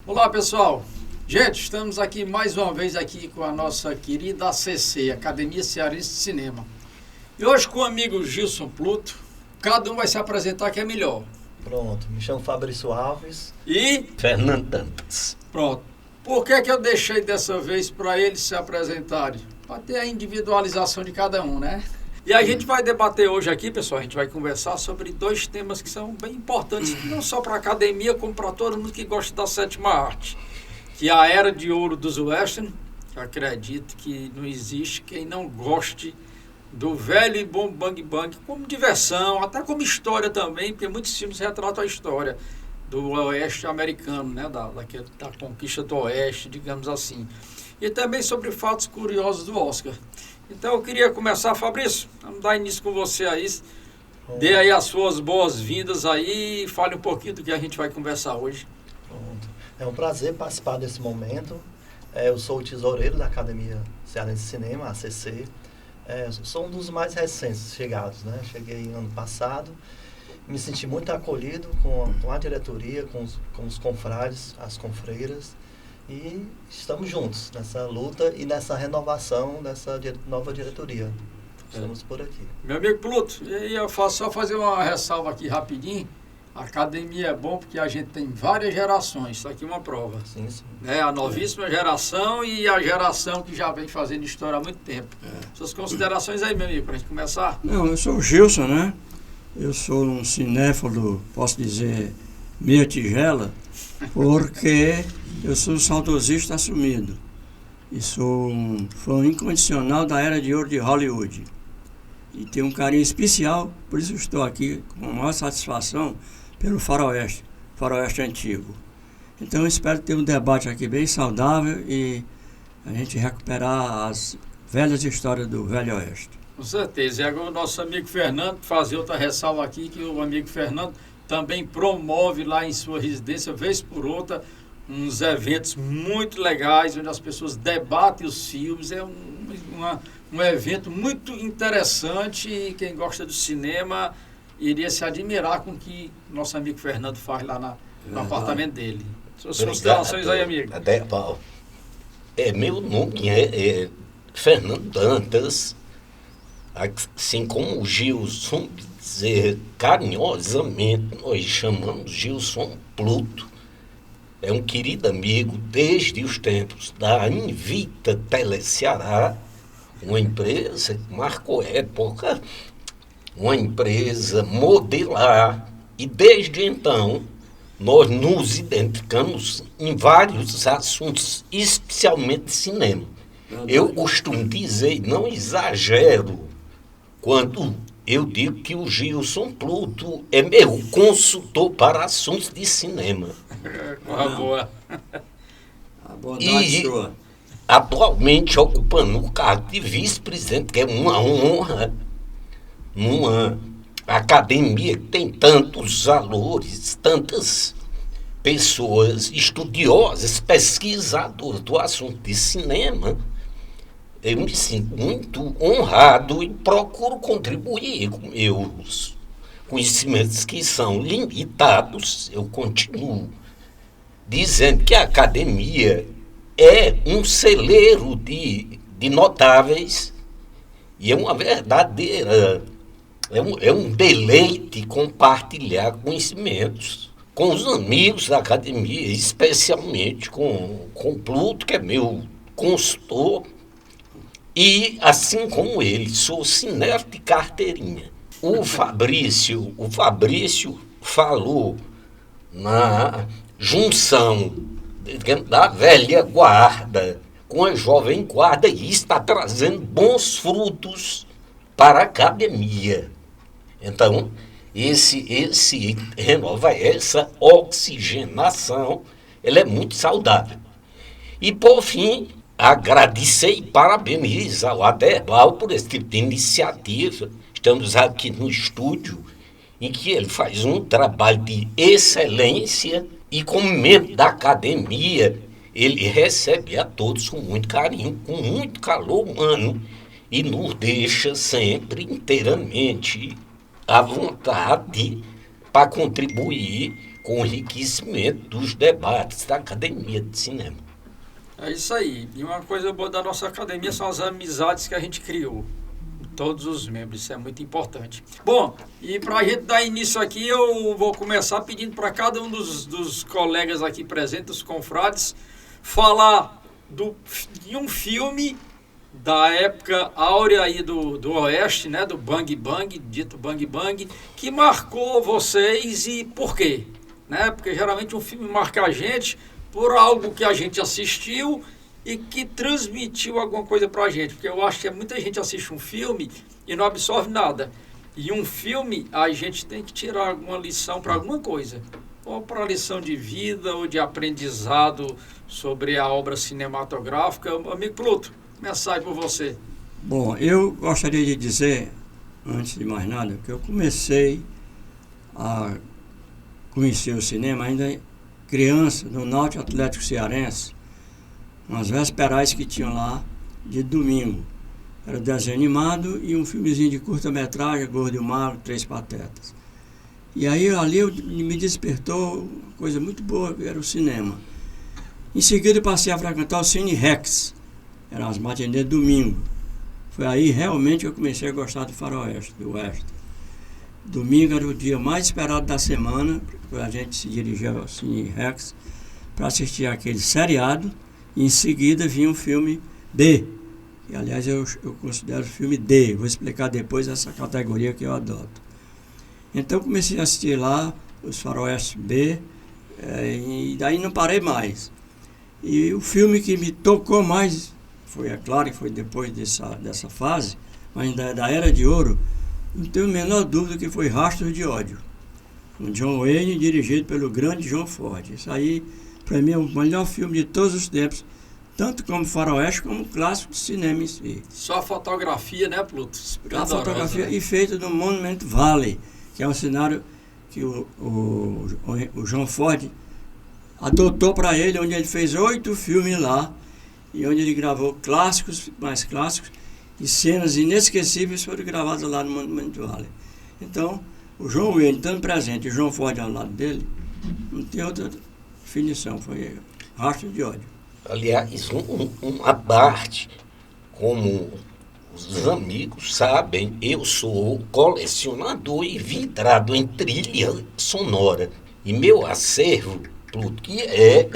Olá, pessoal. Gente, estamos aqui mais uma vez aqui com a nossa querida ACC, Academia Cearense de Cinema. E hoje com o amigo Gilson Pluto, cada um vai se apresentar que é melhor. Pronto, me chamo Fabrício Alves. E Fernando Dantas. pronto. Por que eu deixei dessa vez para eles se apresentarem? Para ter a individualização de cada um, né? E a gente vai debater hoje aqui, pessoal, a gente vai conversar sobre dois temas que são bem importantes, não só para a academia, como para todo mundo que gosta da sétima arte. Que é a Era de Ouro dos Western, que acredito que não existe quem não goste do velho e bom Bang Bang, como diversão, até como história também, porque muitos filmes retratam a história do oeste americano, né, da conquista do oeste, digamos assim. E também sobre fatos curiosos do Oscar. Então eu queria começar, Fabrício, vamos dar início com você aí, dê aí as suas boas-vindas aí e fale um pouquinho do que a gente vai conversar hoje. Pronto. É um prazer participar desse momento. Eu sou o tesoureiro da Academia Cearense de Cinema, ACC. Sou um dos mais recentes chegados, né? Cheguei ano passado, me senti muito acolhido com a diretoria, com os confrades, as confreiras, e estamos juntos nessa luta e nessa renovação dessa nova diretoria. Estamos por aqui. Meu amigo Pluto, e aí eu faço só fazer uma ressalva aqui rapidinho. A academia é bom porque a gente tem várias gerações, isso aqui é uma prova. Sim, sim. A novíssima geração e a geração que já vem fazendo história há muito tempo. Suas considerações aí, meu amigo, para a gente começar? Não, eu sou o Gilson, né? Eu sou um cinéfilo, posso dizer, meia tigela, porque eu sou um saudosista assumido. E sou um fã incondicional da Era de Ouro de Hollywood. E tenho um carinho especial, por isso estou aqui com a maior satisfação pelo faroeste antigo. Então eu espero ter um debate aqui bem saudável e a gente recuperar as velhas histórias do Velho Oeste. Com certeza. E agora o nosso amigo Fernando, fazer outra ressalva aqui, que o amigo Fernando também promove lá em sua residência, vez por outra, uns eventos muito legais, onde as pessoas debatem os filmes. É um evento muito interessante e quem gosta do cinema iria se admirar com o que nosso amigo Fernando faz lá no apartamento dele. Suas considerações aí, amigo. Meu nome é Fernando Dantas, assim como o Gilson, dizer carinhosamente, nós chamamos Gilson Pluto. É um querido amigo desde os tempos da Invicta Teleceará, uma empresa que marcou época, uma empresa modelar, e desde então nós nos identificamos em vários assuntos, especialmente cinema. Eu costumo dizer, não exagero, quando eu digo que o Gilson Pluto é meu consultor para assuntos de cinema. Boa. A bondade sua. Atualmente ocupando o cargo de vice-presidente, que é uma honra, numa academia que tem tantos valores, tantas pessoas estudiosas, pesquisadoras do assunto de cinema. Eu me sinto muito honrado e procuro contribuir com meus conhecimentos que são limitados. Eu continuo dizendo que a academia é um celeiro de notáveis e é uma verdadeira, é um deleite compartilhar conhecimentos com os amigos da academia, especialmente com o Pluto, que é meu consultor, e assim como ele, sou cinéfilo de carteirinha. O Fabrício falou na junção da velha guarda com a jovem guarda, e isso está trazendo bons frutos para a academia. Então, essa oxigenação, ela é muito saudável. E, por fim, agradecer e parabenizar o Aderbal por esse tipo de iniciativa. Estamos aqui no estúdio, em que ele faz um trabalho de excelência e, como membro da academia, ele recebe a todos com muito carinho, com muito calor humano e nos deixa sempre inteiramente à vontade para contribuir com o enriquecimento dos debates da Academia de Cinema. É isso aí. E uma coisa boa da nossa academia são as amizades que a gente criou. Todos os membros, isso é muito importante. Bom, e para a gente dar início aqui, eu vou começar pedindo para cada um dos colegas aqui presentes, os confrades, falar de um filme da época áurea aí do Oeste, né, do Bang Bang, dito Bang Bang, que marcou vocês e por quê? Né? Porque geralmente um filme marca a gente por algo que a gente assistiu e que transmitiu alguma coisa pra gente, porque eu acho que muita gente assiste um filme e não absorve nada. E um filme, a gente tem que tirar alguma lição para alguma coisa, ou para lição de vida, ou de aprendizado sobre a obra cinematográfica. Amigo Pluto, mensagem por você. Bom, eu gostaria de dizer, antes de mais nada, que eu comecei a conhecer o cinema ainda criança, no Náutico Atlético Cearense, umas vesperais que tinham lá de domingo. Era desenho animado e um filmezinho de curta-metragem, Gordo e o Magro, Três Patetas. E aí ali me despertou uma coisa muito boa, que era o cinema. Em seguida passei a frequentar o Cine Rex, eram as matinês de domingo. Foi aí realmente que eu comecei a gostar do faroeste, do oeste. Domingo era o dia mais esperado da semana, para a gente se dirigir ao Cine Rex para assistir aquele seriado. E em seguida vinha um filme B, que aliás eu considero filme D. Vou explicar depois essa categoria que eu adoto. Então comecei a assistir lá os faroeste B, e daí não parei mais. E o filme que me tocou mais, foi, é claro que foi depois dessa fase, mas da Era de Ouro, não tenho a menor dúvida que foi Rastros de Ódio, com John Wayne, dirigido pelo grande John Ford. Isso aí, para mim, é o melhor filme de todos os tempos, tanto como faroeste como clássico de cinema em si. Só a fotografia, né, Pluto? A fotografia, né? E feita no Monument Valley, que é um cenário que o John Ford adotou para ele, onde ele fez 8 filmes lá, e onde ele gravou clássicos, mais clássicos, e cenas inesquecíveis foram gravadas lá no Monument Valley. Então, o John Wayne estando presente e o John Ford ao lado dele, não tem outra definição, foi Rastro de Ódio. Aliás, uma parte, como os amigos sabem, eu sou colecionador e vidrado em trilha sonora. E meu acervo, Pluto, que é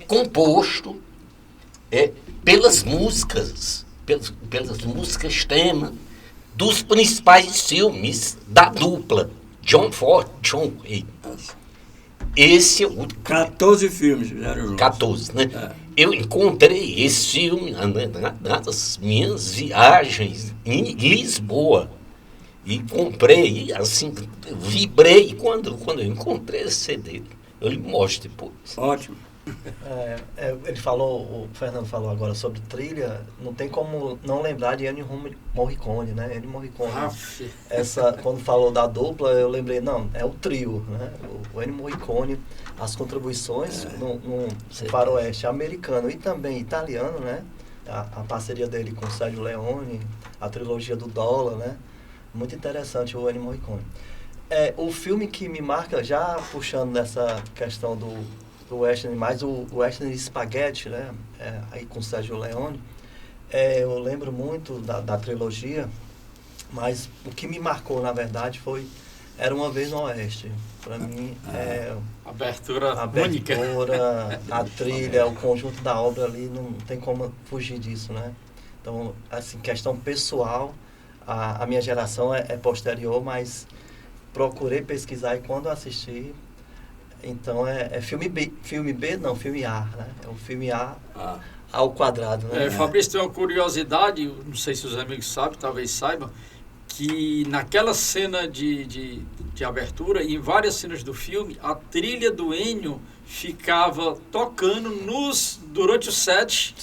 composto pelas músicas tema dos principais filmes da dupla, John Ford e John Wayne. Esse é o 14 filmes fizeram juntos. 14, né? Eu encontrei esse filme nas minhas viagens em Lisboa. E comprei, assim, vibrei quando eu encontrei esse CD. Eu lhe mostro depois. Ótimo. Ele falou, o Fernando falou agora sobre trilha, não tem como não lembrar de Ennio Morricone, né? Ennio Morricone. Quando falou da dupla, eu lembrei, não, é o trio, né? O Ennio Morricone, as contribuições no faroeste americano e também italiano, né? A parceria dele com o Sergio Leone, a trilogia do Dólar, né? Muito interessante o Ennio Morricone. O filme que me marca, já puxando nessa questão do western, mais o western Spaghetti, né? Aí com o Sergio Leone, eu lembro muito da trilogia, mas o que me marcou, na verdade, foi Era Uma Vez no Oeste. Para mim, abertura única. A trilha, o conjunto da obra ali, não tem como fugir disso, né? Então, assim, questão pessoal, a minha geração é posterior, mas procurei pesquisar e quando assisti, então filme B, não, filme A, né? É o filme A ao quadrado, né? Fabrício, tem uma curiosidade, não sei se os amigos sabem, talvez saibam, que naquela cena de abertura, e em várias cenas do filme, a trilha do Ennio ficava tocando durante o set,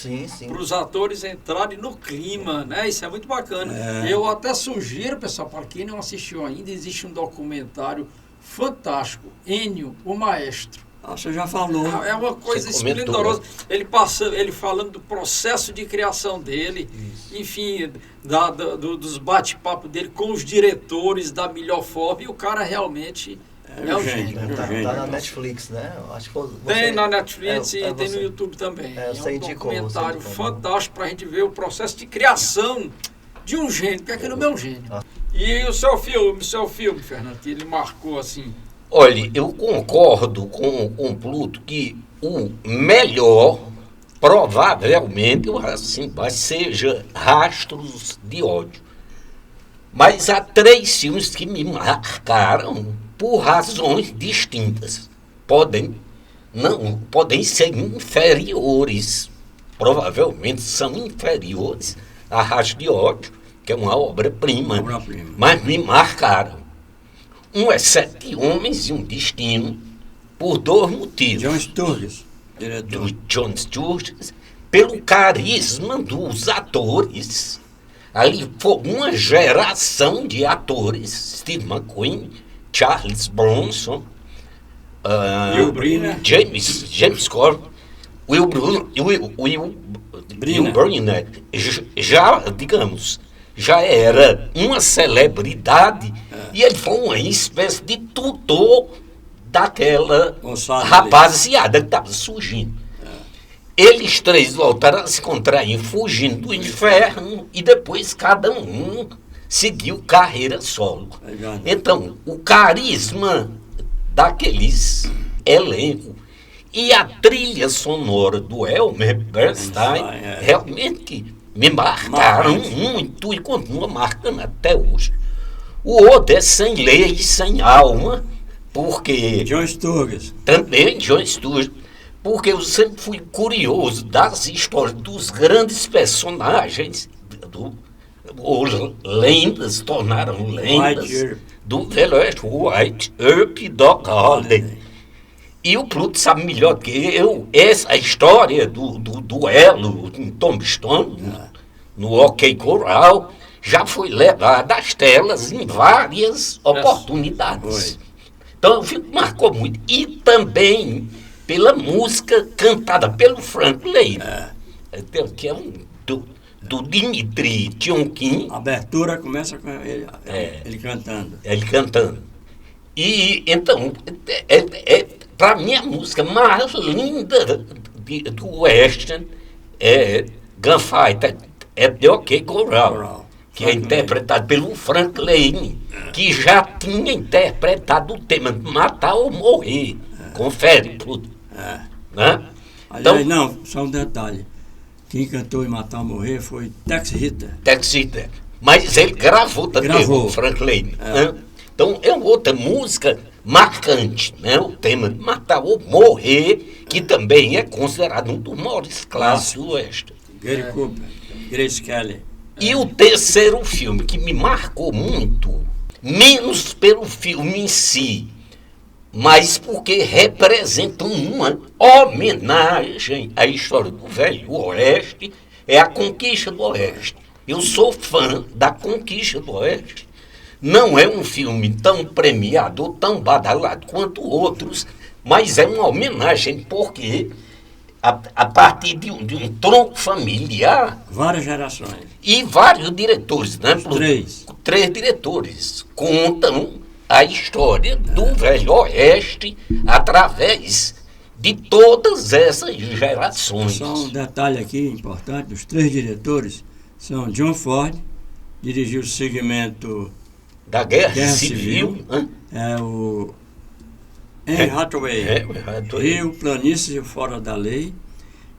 para os atores entrarem no clima, né? Isso é muito bacana. Eu até sugiro, pessoal, para quem não assistiu ainda, existe um documentário fantástico, Ennio, o Maestro. Você já falou. É uma coisa esplendorosa. Ele falando do processo de criação dele, enfim, dos bate-papos dele com os diretores da melhor forma, e o cara realmente É um gênio. Tá na Netflix, né? Acho que você, Tem na Netflix e tem você. no YouTube também. É, você indicou, documentário você indicou, né? fantástico para a gente ver o processo de criação de um gênio, porque aquele é o meu gênio. Ah. E o seu filme, Fernando, que ele marcou assim. Olha, eu concordo com o Pluto que o melhor, provavelmente, assim, seja Rastros de Ódio. Mas há 3 filmes que me marcaram por razões distintas. Podem ser inferiores, provavelmente são inferiores a Rastros de Ódio, que é uma obra-prima, mas me marcaram. Um é 7 Homens e um Destino, por 2 motivos. John Sturges, diretor. Do John Sturges, pelo carisma dos atores. Ali foi uma geração de atores: Steve McQueen, Charles Bronson, Will Brynner. James Corden, Will Brynner, já, digamos, já era uma celebridade e ele foi uma espécie de tutor daquela rapaziada que estava surgindo. Eles 3 voltaram a se contrair fugindo do inferno e depois cada um seguiu carreira solo. Então, o carisma daqueles elencos e a trilha sonora do Elmer Bernstein realmente me marcaram muito e continua marcando até hoje. O outro é Sem Lei e Sem Alma, porque... John Sturges. Também John Sturges, porque eu sempre fui curioso das histórias dos grandes personagens, lendas, tornaram lendas, do Velho Oeste, White Earp e Doc Holliday. E o Pluto sabe melhor do que eu, essa história do duelo em Tombstone, no OK Corral, já foi levada às telas em várias oportunidades. Então o filme marcou muito. E também pela música cantada pelo Frank Lane, que é do Dimitri Tionkin. A abertura começa com ele cantando. Ele cantando. E então, para mim a música mais linda do Western é Gunfighter, The OK Corral, que é interpretado pelo Frank Lane, que já tinha interpretado o tema Matar ou Morrer. Confere, Pluto. Né? Então, não, só um detalhe. Quem cantou em Matar ou Morrer foi Tex Ritter. Mas ele gravou também o Frank Lane. Né? Então é outra música marcante, né? O tema de Matar ou Morrer, que também é considerado um dos maiores clássicos do Oeste. Gary Cooper, Grace Kelly. E o terceiro filme que me marcou muito, menos pelo filme em si, mas porque representa uma homenagem à história do Velho Oeste, é a Conquista do Oeste. Eu sou fã da Conquista do Oeste. Não é um filme tão premiado ou tão badalado quanto outros, mas é uma homenagem porque a partir de um tronco familiar... Várias gerações. E vários diretores, né? 3 diretores contam a história do Velho Oeste através de todas essas gerações. Só um detalhe aqui importante, os 3 diretores são John Ford, dirigiu o segmento da Guerra Civil, o Anne Hathaway, Rio, Planícies e Fora da Lei,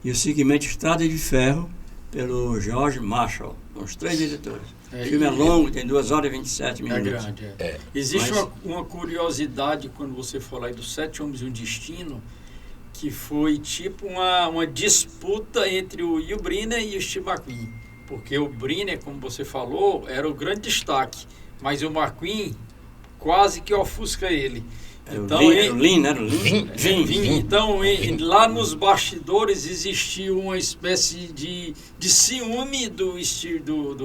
e o segmento Estrada de Ferro, pelo George Marshall. Os 3 diretores. O filme é longo, tem 2 horas e 27 minutos. É grande, Existe uma curiosidade quando você fala aí dos 7 Homens e um Destino, que foi tipo uma disputa entre o Will Brynner e o Steve McQueen. Porque o Brynner, como você falou, era o grande destaque, mas o McQueen quase que ofusca ele. Então, Então, lá nos bastidores existiu uma espécie de ciúme do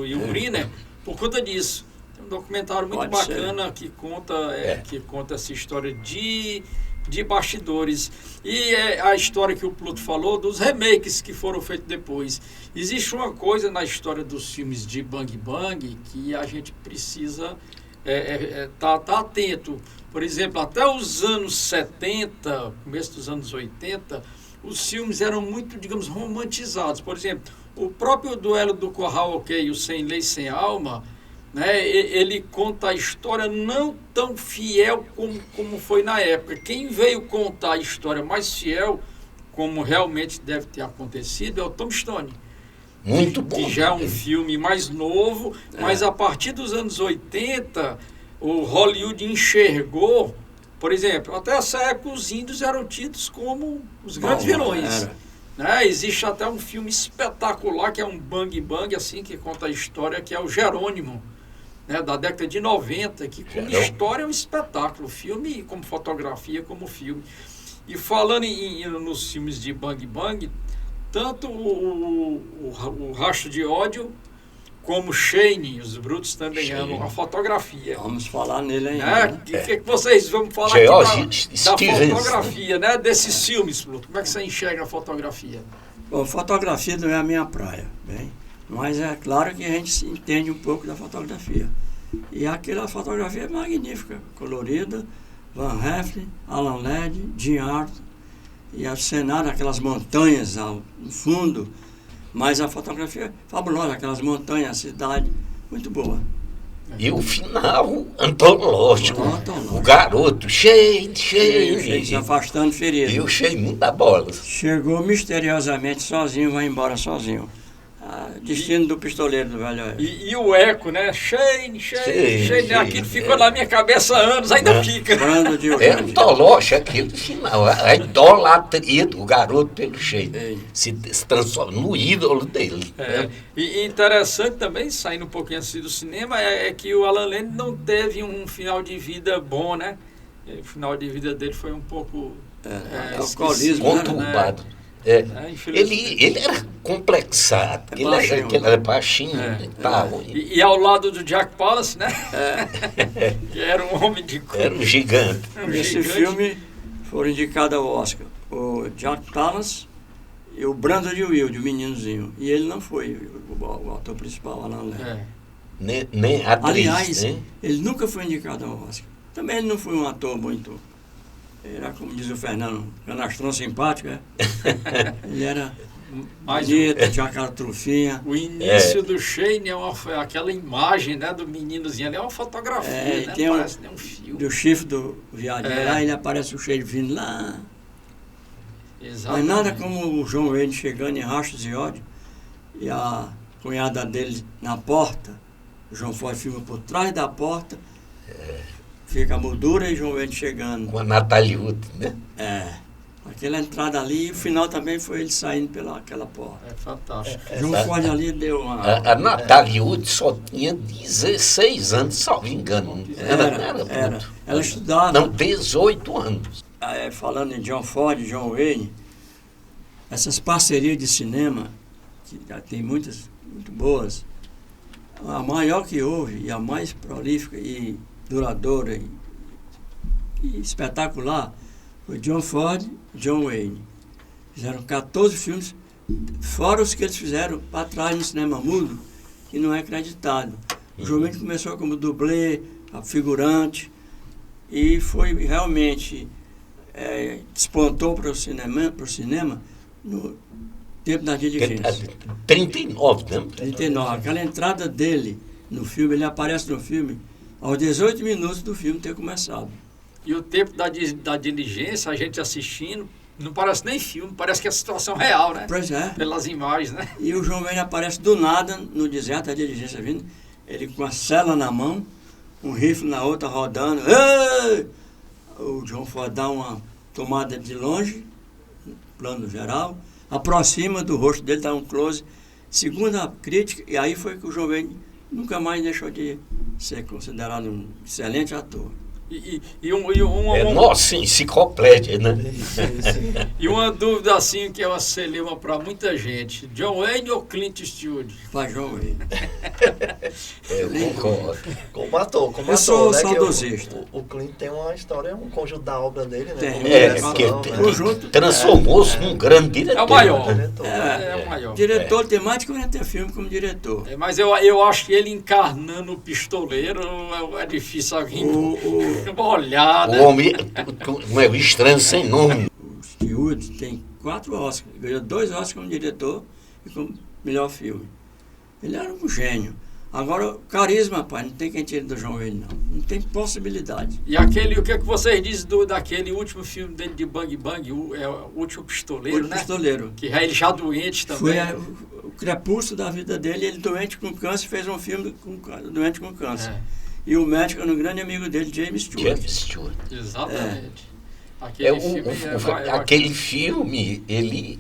Will Brynner por conta disso. Tem um documentário muito bacana que conta essa história de bastidores. E a história que o Pluto falou dos remakes que foram feitos depois. Existe uma coisa na história dos filmes de Bang Bang que a gente precisa tá atento. Por exemplo, até os anos 70, começo dos anos 80, os filmes eram muito, digamos, romantizados. Por exemplo, o próprio Duelo do Curral Ok, o Sem Lei, Sem Alma, né, ele conta a história não tão fiel como foi na época. Quem veio contar a história mais fiel, como realmente deve ter acontecido, é o Tom Stone. Muito bom. Que já é um filme mais novo, mas a partir dos anos 80, o Hollywood enxergou, por exemplo, até essa época os índios eram tidos como os grandes vilões. Né? Existe até um filme espetacular, que é um bang bang, assim, que conta a história, que é o Jerônimo, né? Da década de 90, que como história é um espetáculo, filme como fotografia, como filme. E falando nos filmes de bang bang, tanto o Rastro de Ódio, como Shane, os brutos também amam a fotografia. Vamos falar nele ainda. Né? Que vocês vão falar aqui da fotografia, né? Desses filmes, Pluto. Como é que você enxerga a fotografia? Bom, fotografia não é a minha praia, bem, mas é claro que a gente entende um pouco da fotografia. E aquela fotografia é magnífica, colorida, Van Heflin, Alan Ladd, Jim Arthur, e o cenário, aquelas montanhas no fundo. Mas a fotografia é fabulosa, aquelas montanhas, a cidade, muito boa. E o final antológico. O garoto cheio, se afastando ferido. E o cheio muita bola. Chegou misteriosamente sozinho, vai embora sozinho. Destino do pistoleiro do velho. E o eco, né? Shane, aquilo ficou na minha cabeça há anos, ainda fica. É antológico aquele final, a idolatria do garoto pelo Shane. Se transforma no ídolo dele. E interessante também, saindo um pouquinho assim do cinema, é que o Alan Ladd não teve um final de vida bom, né? O final de vida dele foi um pouco alcoolismo, conturbado. Né? Ele era complexado, ele era baixinho e tal. E ao lado do Jack Palance, né? Que era um homem de cor. Era um gigante. Nesse filme foram indicados ao Oscar o Jack Palance e o Brandon de Wilde, o meninozinho. E ele não foi o ator principal, Alan Ladd. Nem atriz. Aliás, ele nunca foi indicado ao Oscar. Também ele não foi um ator muito... Era, como diz o Fernando, canastrão simpático, Ele era bonito, tinha aquela trufinha. O início do Shane é aquela imagem, né, do meninozinho ali, é uma fotografia, né? Tem parece nem um filme. Do chifre do viadinho lá, ele aparece o Shane vindo lá. Exatamente. Mas nada como o John Wayne chegando em Rastros de Ódio e a cunhada dele na porta. O John Ford filma por trás da porta. Fica a moldura e João Wayne chegando. Com a Natalie Wood, né? Aquela entrada ali, e o final também foi ele saindo pelaquela porta. É fantástico. João Ford ali deu uma... A Natalie Wood só tinha 16 anos, salvo engano. Era. Ela estudava... Não, 18 anos. Falando em John Ford e John Wayne, essas parcerias de cinema, que já tem muitas, muito boas, a maior que houve e a mais prolífica e duradoura e espetacular foi John Ford e John Wayne. Fizeram 14 filmes, fora os que eles fizeram para trás no cinema mudo, que não é acreditado. O John Wayne começou como dublê, figurante, e foi realmente despontou para o cinema no tempo da diligência. 39, né? 39. Aquela entrada dele no filme, ele aparece no filme aos 18 minutos do filme ter começado. E o tempo da diligência, a gente assistindo, não parece nem filme, parece que é a situação real, né? Pois é. Pelas imagens, né? E o João Wayne aparece do nada no deserto, a diligência vindo, ele com a cela na mão, um rifle na outra rodando. Ei! O John Ford dá uma tomada de longe, plano geral, aproxima do rosto dele, dá um close. Segunda crítica, e aí foi que o João Wayne nunca mais deixou de ser considerado um excelente ator. Nossa enciclopédia, né? E uma dúvida assim que é uma celema para muita gente: John Wayne ou Clint Eastwood? Vai, John Wayne. Eu concordo. Como ator, Eu sou né, saudosista. O Clint tem uma história, um conjunto da obra dele, né? Tem. Como direção, Que transformou-se num grande diretor. É o maior. Diretor. É o maior. Diretor, tem mais de 40 filmes como diretor. Mas eu acho que ele encarnando o pistoleiro é difícil alguém olhar, né? O homem é o estranho sem nome. O Eastwood tem 4 Oscars. Ganhou 2 Oscars como diretor e como melhor filme. Ele era um gênio. Agora, o carisma, pai, não tem quem tire do John Wayne, não. Não tem possibilidade. E o que é que vocês dizem daquele último filme dele de Bang Bang, o Último Pistoleiro, O né? pistoleiro. Que ele já doente também. Foi o crepúsculo da vida dele, ele doente com câncer, fez um filme doente com câncer. É. E o médico era um grande amigo dele, James Stewart. James Stewart. Exatamente. Aquele filme, ele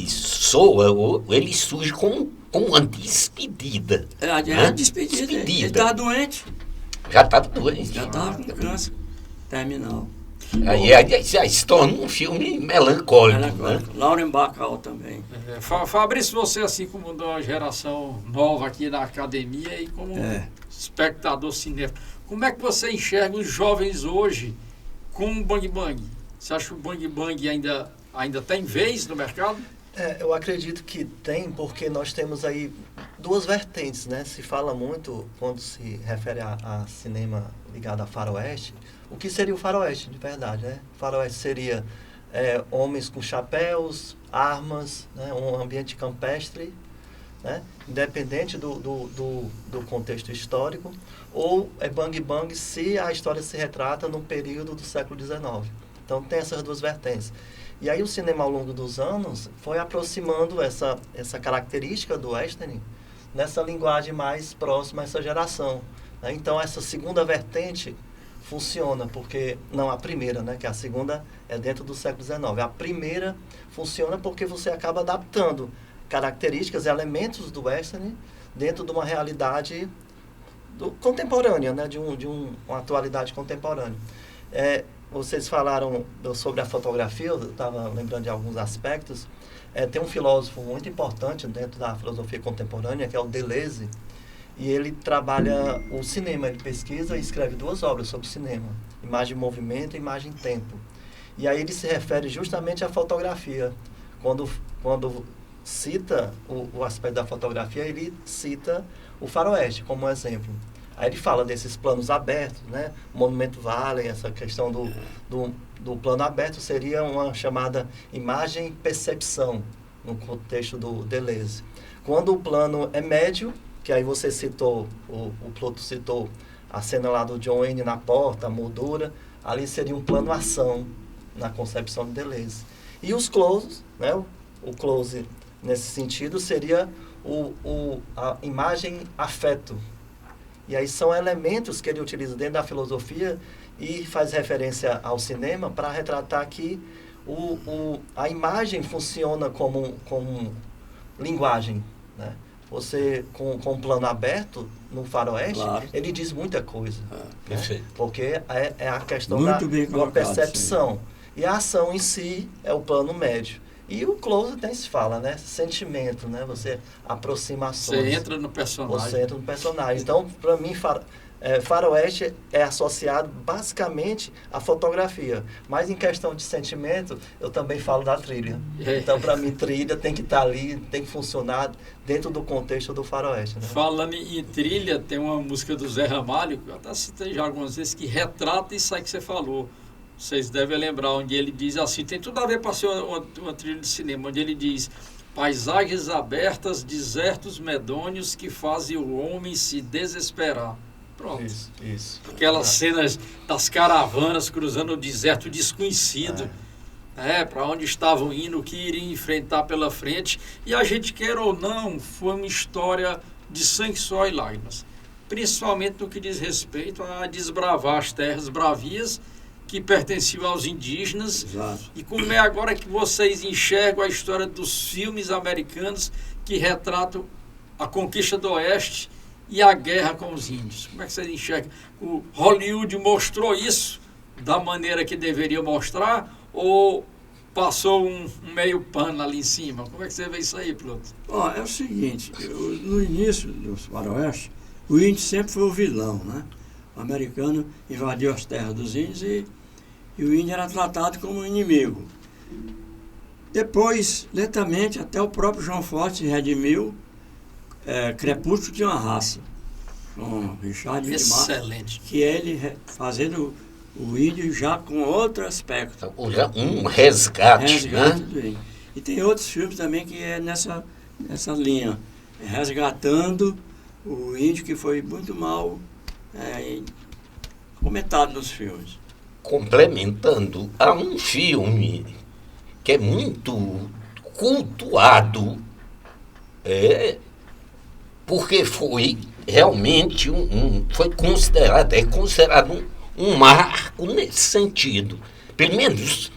soa, ele surge como uma despedida. É a né? despedida. Ele estava doente, Já estava doente. já estava com câncer terminal. Aí se torna um filme melancólico. Né? Lauren Bacall também. Fabrício, você assim como da geração nova aqui da academia e como espectador cinéfilo, como é que você enxerga os jovens hoje com o Bang Bang? Você acha que o Bang Bang ainda tem vez no mercado? Eu acredito que tem, porque nós temos aí 2 vertentes, né? Se fala muito, quando se refere a cinema ligado a faroeste, o que seria o faroeste, de verdade, né? O faroeste seria homens com chapéus, armas, né? Um ambiente campestre, né? Independente do contexto histórico, ou Bang Bang se a história se retrata num período do século XIX. Então tem essas 2 vertentes. E aí o cinema ao longo dos anos foi aproximando essa característica do western nessa linguagem mais próxima a essa geração. Né? Então essa segunda vertente funciona, porque não a primeira, né? Que a segunda é dentro do século XIX. A primeira funciona porque você acaba adaptando características, elementos do western dentro de uma realidade contemporânea, né? de uma atualidade contemporânea. Vocês falaram sobre a fotografia, eu estava lembrando de alguns aspectos. Tem um filósofo muito importante dentro da filosofia contemporânea, que é o Deleuze, e ele trabalha o cinema, ele pesquisa e escreve 2 obras sobre cinema, Imagem em Movimento e Imagem em Tempo. E aí ele se refere justamente à fotografia. Quando cita o aspecto da fotografia, ele cita o faroeste como exemplo. Aí ele fala desses planos abertos, né? Monumento Valley, essa questão do plano aberto seria uma chamada imagem-percepção, no contexto do Deleuze. Quando o plano é médio, que aí você citou, o Pluto citou a cena lá do John Wayne na porta, a moldura, ali seria um plano ação na concepção de Deleuze. E os closes, né? O close nesse sentido seria a imagem afeto. E aí são elementos que ele utiliza dentro da filosofia e faz referência ao cinema para retratar que a imagem funciona como linguagem, né? Você, com um plano aberto no faroeste, claro, ele diz muita coisa. Né? Porque é a questão da percepção. Sim. E a ação em si é o plano médio. E o close tem se fala, né? Sentimento, né? Você aproximações. Você entra no personagem. Você entra no personagem. Então, para mim, faroeste é associado basicamente à fotografia. Mas em questão de sentimento, eu também falo da trilha. Então, para mim, trilha tem que estar ali, tem que funcionar dentro do contexto do faroeste. Né? Falando em trilha, tem uma música do Zé Ramalho, que eu até citei já algumas vezes, que retrata isso aí que você falou. Vocês devem lembrar, onde ele diz assim, tem tudo a ver para ser uma trilha de cinema, onde ele diz: paisagens abertas, desertos medonhos que fazem o homem se desesperar. Pronto. Isso. Aquelas cenas das caravanas cruzando o deserto desconhecido, para onde estavam indo, o que iriam enfrentar pela frente. E a gente, quer ou não, foi uma história de sangue, suor e lágrimas. Principalmente no que diz respeito a desbravar as terras bravias que pertenciam aos indígenas. Exato. E como é agora que vocês enxergam a história dos filmes americanos que retratam a conquista do Oeste e a guerra com os índios. Como é que você enxerga? O Hollywood mostrou isso da maneira que deveria mostrar ou passou um meio pano ali em cima? Como é que você vê isso aí, Pluto? Ó, é o seguinte, no início dos faroeste, o índio sempre foi o vilão, né? O americano invadiu as terras dos índios e o índio era tratado como inimigo. Depois, lentamente, até o próprio John Ford se redimiu, Crepúsculo de uma Raça, com Richard de Massa, Excelente. que ele fazendo o índio já com outro aspecto. Um resgate, né? Do índio. E tem outros filmes também que é nessa linha, resgatando o índio que foi muito mal comentado nos filmes. Complementando, há um filme que é muito cultuado, porque foi realmente foi considerado, é considerado um marco nesse sentido. Pelo menos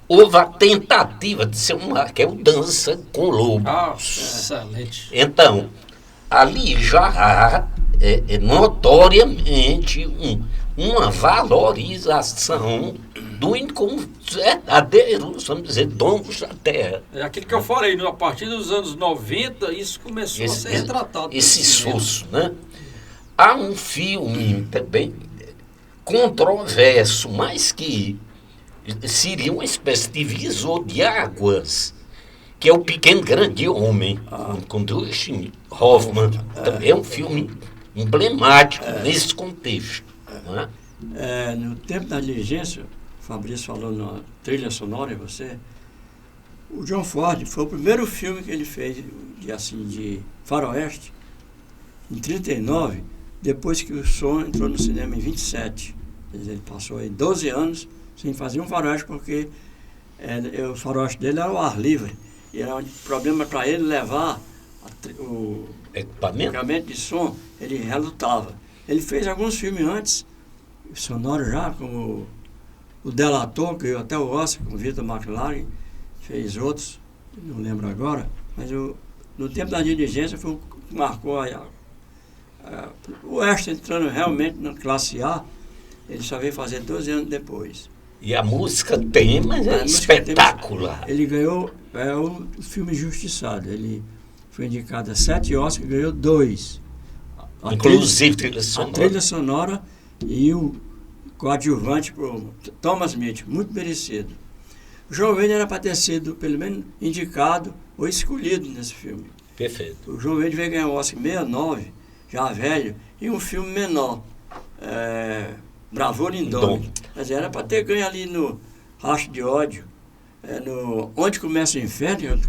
houve a tentativa de ser um marco, que é o Dança com Lobos. Ah, excelente. Então, ali já há notoriamente uma valorização do índio como verdadeiro, vamos dizer, donos da terra. É aquilo que eu falei, a partir dos anos 90, isso começou a ser retratado. Esse esforço, né? Há um filme também controverso, mas que seria uma espécie de divisor de águas, que é o Pequeno Grande Homem, com Dustin Hoffman. Também é um filme emblemático nesse contexto. Não é? No tempo da diligência, o Fabrício falou na trilha sonora, o John Ford foi o primeiro filme que ele fez de faroeste, em 39, depois que o som entrou no cinema em 27. Quer dizer, ele passou aí 12 anos sem fazer um faroeste, porque o faroeste dele era o ar livre. E era um problema para ele levar o equipamento de som, ele relutava. Ele fez alguns filmes antes, sonoros já, como o Delator, que ganhou até o Oscar, com o Victor McLaren, fez outros, não lembro agora, mas no tempo da diligência foi o que marcou o Oeste entrando realmente na classe A, ele só veio fazer 12 anos depois. E a música tem, mas é espetacular. Ele ganhou o filme Justiçado, ele foi indicado a 7 Oscars e ganhou 2. Inclusive trilha sonora. A trilha sonora e o coadjuvante pro Thomas Mitchell, muito merecido. O João Wayne era para ter sido, pelo menos, indicado ou escolhido nesse filme. Perfeito. O João Wayne veio ganhar o Oscar em 69, já velho, e um filme menor, Bravura Indômita. Mas era para ter ganho ali no Rastro de Ódio, no Onde Começa o Inferno,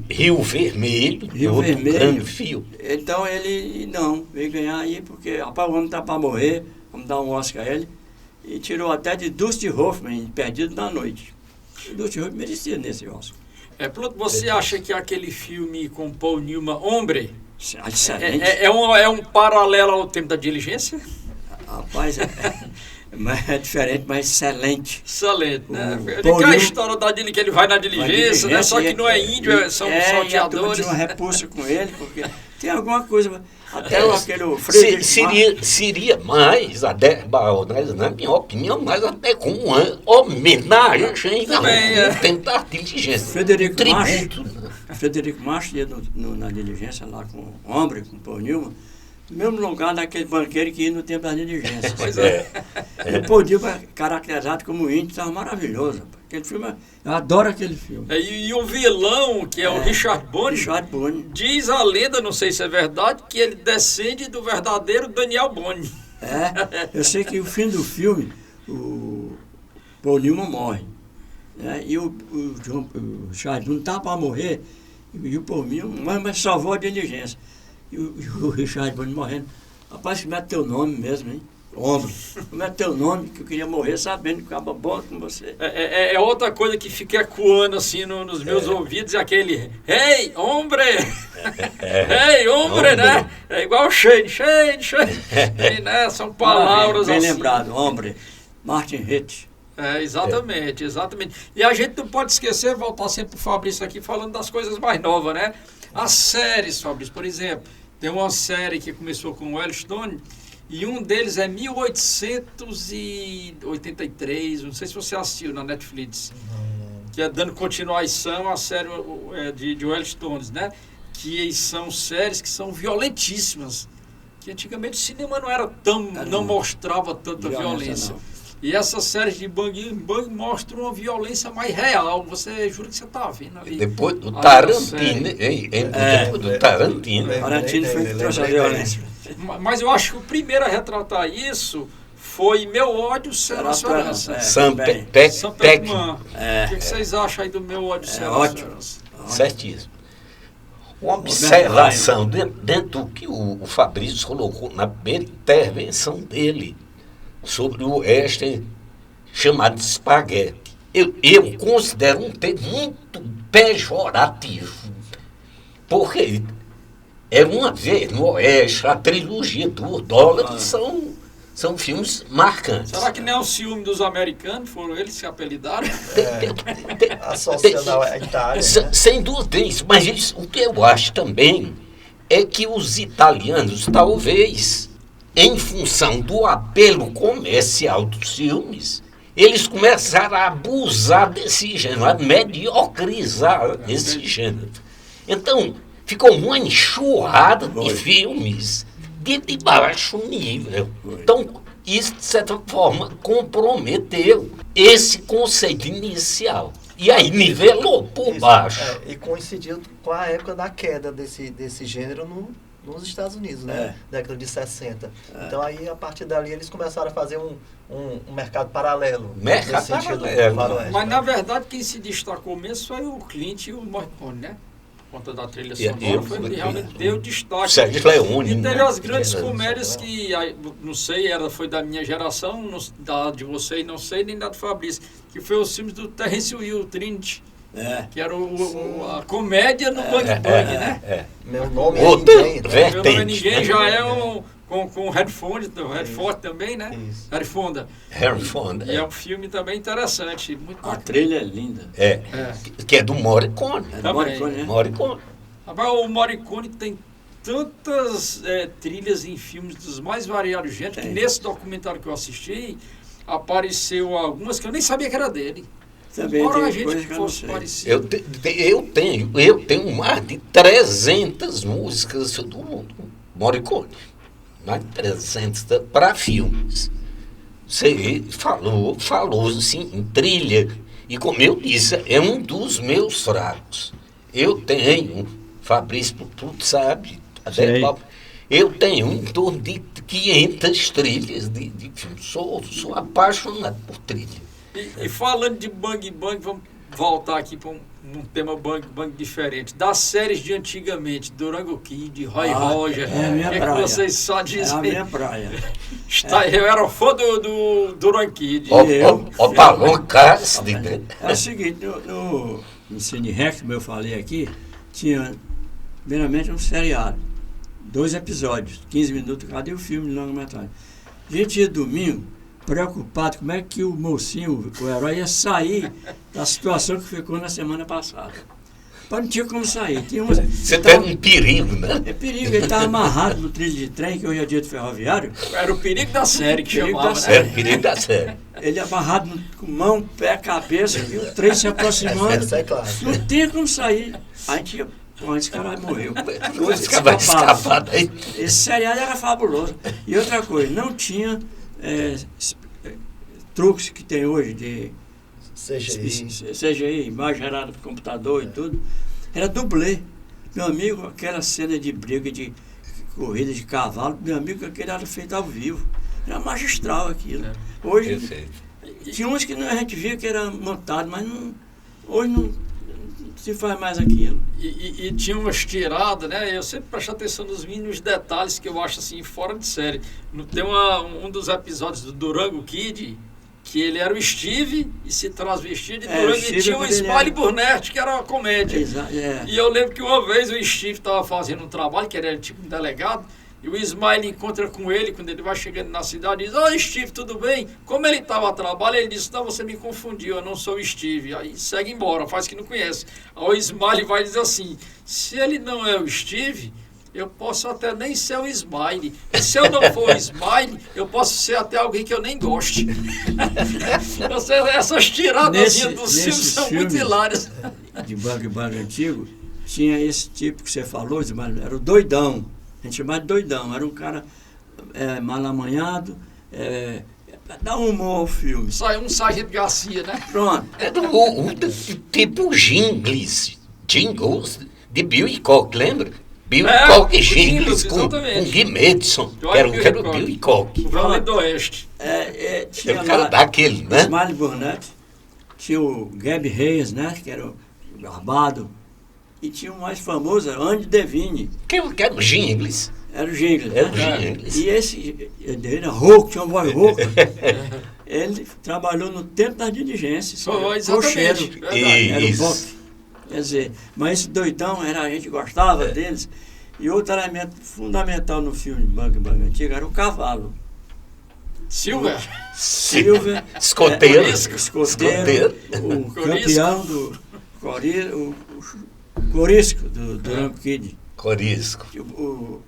Rio Vermelho, Rio Vermelho. Grande fio. Então ele não veio ganhar aí, porque rapaz, o homem tá para morrer, vamos dar um Oscar a ele. E tirou até de Dustin Hoffman, Perdido na Noite. O Dustin Hoffman merecia nesse Oscar. Pluto, você acha que aquele filme com Paul Newman, Hombre, excelente. É um paralelo ao Tempo da Diligência? Rapaz, é diferente, mas excelente. Excelente, né? A história que ele vai na diligência, né? Só que não é índio, são salteadores. Tinha uma repulsa com ele, porque tem alguma coisa. Até aquele Friedrich seria mais, até, na minha opinião, mais até com uma homenagem ao tempo da diligência. Frederico Macho ia na diligência lá com o Hombre, com o Paul Newman, no mesmo lugar daquele banqueiro que ia no tempo da diligência. Pois é. O Paul Newman, caracterizado como índio, estava maravilhoso. Aquele filme, eu adoro aquele filme. E o vilão, que é o Richard Boni, diz a lenda, não sei se é verdade, que ele descende do verdadeiro Daniel Boni. Eu sei que o fim do filme, o Paul Newman morre. Né? E o Richard não estava para morrer, e o Paul Newman, mas salvou a diligência. E o Richard Boni morrendo. Rapaz, como é teu nome mesmo, hein? Homem, como é teu nome, que eu queria morrer sabendo que ficava bom com você. É outra coisa que fica ecoando assim nos meus ouvidos, é aquele Hey, hombre! Hey, hombre, né? É igual Shane, né? São palavras bem assim. Bem lembrado, hombre. Martin Hitch. Exatamente. E a gente não pode esquecer, voltar sempre pro Fabrício aqui, falando das coisas mais novas, né? As séries, Fabrício, por exemplo, Tem uma série que começou com o Yellowstone, e um deles é 1883, não sei se você assistiu na Netflix, que é dando continuação à série de Yellowstone, né? Que são séries que são violentíssimas, que antigamente o cinema não era tão, não mostrava tanta violência. E essas séries de Bang Bang mostram uma violência mais real. Você jura que você está vendo ali. Depois do Tarantino, depois do Tarantino. Tarantino foi que trouxe a violência. Mas eu acho que o primeiro a retratar isso foi Meu Ódio Será Esperança. Sam Peckman. Peckman. O que vocês acham aí do Meu Ódio Será Esperança? Certíssimo. Uma observação dentro do que o Fabrício colocou na primeira intervenção dele sobre o western chamado de espaguete. Eu considero um termo muito pejorativo, porque é uma vez no oeste, a trilogia do dólar são filmes marcantes. Será que nem é o ciúme dos americanos? Foram eles que apelidaram? Associando a Itália, né? Sem dúvida isso, mas o que eu acho também é que os italianos, talvez, em função do apelo comercial dos filmes, eles começaram a abusar desse gênero, a mediocrizar esse gênero. Então, ficou uma enxurrada de filmes de baixo nível. Então, isso, de certa forma, comprometeu esse conceito inicial. E aí nivelou por baixo. E coincidiu com a época da queda desse gênero nos Estados Unidos, né? Década de 60. Então aí, a partir dali, eles começaram a fazer um mercado paralelo. Mercado paralelo. Mas, na verdade, quem se destacou mesmo foi o Clint e o Morricone, né? Por conta da trilha sonora, foi que realmente deu destaque. Sérgio Leone. E teve as grandes comédias que, não sei, foi da minha geração, da de vocês, não sei, nem da do Fabrício, que foi os filmes do Terence Hill, Trinity. Que era a comédia no Bang Bang, né? Meu nome é Ninguém. Meu nome é Ninguém já é com o Harry Fonda também, né? Harry Fonda. E é um filme também interessante. Muito a trilha é linda. Que é do Morricone. Morricone. O Morricone tem tantas trilhas em filmes dos mais variados gêneros, que nesse documentário que eu assisti, apareceu algumas que eu nem sabia que era dele. Também Embora a tem gente que fosse parecido. Eu tenho mais de 300 músicas do Morricone. Mais de 300 para filmes. Você falou sim, em trilha. E como eu disse, é um dos meus fracos. Eu tenho, Fabrício, tudo sabe, eu tenho em torno de 500 trilhas de filmes. Sou apaixonado por trilha. E falando de Bang Bang, vamos voltar aqui para um tema Bang Bang diferente. Das séries de antigamente, Durango Kid, Roy Roger, o que vocês só dizem? É a minha praia. Eu era fã do Durango Kid. O Palon Cassidy, né? É o seguinte, no Cine Rex, como eu falei aqui, tinha primeiramente um seriado, 2 episódios, 15 minutos cada, e o filme de longa-metragem. A gente ia domingo, preocupado como é que o mocinho, o herói, ia sair da situação que ficou na semana passada. Mas não tinha como sair. Você tem um perigo, né? É perigo, ele estava amarrado no trilho de trem, que hoje é dia de ferroviário. Era o perigo da série que chamava, né? Era o perigo da série. Ele amarrado com mão, pé, cabeça, e o trem se aproximando. Essa é clara. Não tinha como sair. Aí tinha... Bom, esse cara morreu. Esse cara vai escapar daí. Esse seriado era fabuloso. E outra coisa, não tinha truques que tem hoje de CGI, imagem gerada por computador e tudo. Era dublê. Meu amigo, aquela cena de briga, de corrida de cavalo, meu amigo, aquele era feito ao vivo. Era magistral aquilo. Hoje, tinha uns que a gente via que era montado, mas hoje não se faz mais aquilo. E tinha umas tiradas, né? Eu sempre presto atenção nos mínimos detalhes que eu acho assim, fora de série. Tem um dos episódios do Durango Kid, que ele era o Steve e se transvestia de Durango, e tinha o Smiley Burnett, que era uma comédia. E eu lembro que uma vez o Steve estava fazendo um trabalho, que era tipo um delegado, e o Smiley encontra com ele, quando ele vai chegando na cidade, e diz: "Oi, Steve, tudo bem?" Como ele estava a trabalho, ele disse: "Não, você me confundiu, eu não sou o Steve." Aí segue embora, faz que não conhece. Aí o Smiley vai dizer assim: "Se ele não é o Steve, eu posso até nem ser o Smile. E se eu não for o Smile, eu posso ser até alguém que eu nem goste. Essas tiradas dos filmes são muito hilárias. De bang antigo, tinha esse tipo que você falou, Smile, era o doidão. A gente chamava de doidão. Era um cara mal amanhado, dá um humor ao filme. Só um Sargento Garcia, né? Pronto. Era tipo Jingles de Bill Hickok, lembra? Bill Hickok e Jingles com Guy Madison, que era o Bill Hickok. O Valente do Oeste. Tinha era o cara daquele, né? Smiley Burnett, tinha o Gaby Reyes, né? Que era o barbado. E tinha o mais famoso, Andy Devine. Que era o Jingles. Era o Jingles, Era né? o Jingles. E ele era rouco, tinha uma voz rouca. Ele trabalhou no tempo das diligências. Exatamente. Era o Bock. Quer dizer, mas esse doidão, a gente gostava deles. E outro elemento fundamental no filme Bang Antigo era o cavalo. Silver. Escoteiro. Escoteiro. O campeão do Corisco, do Duran Kid. Corisco.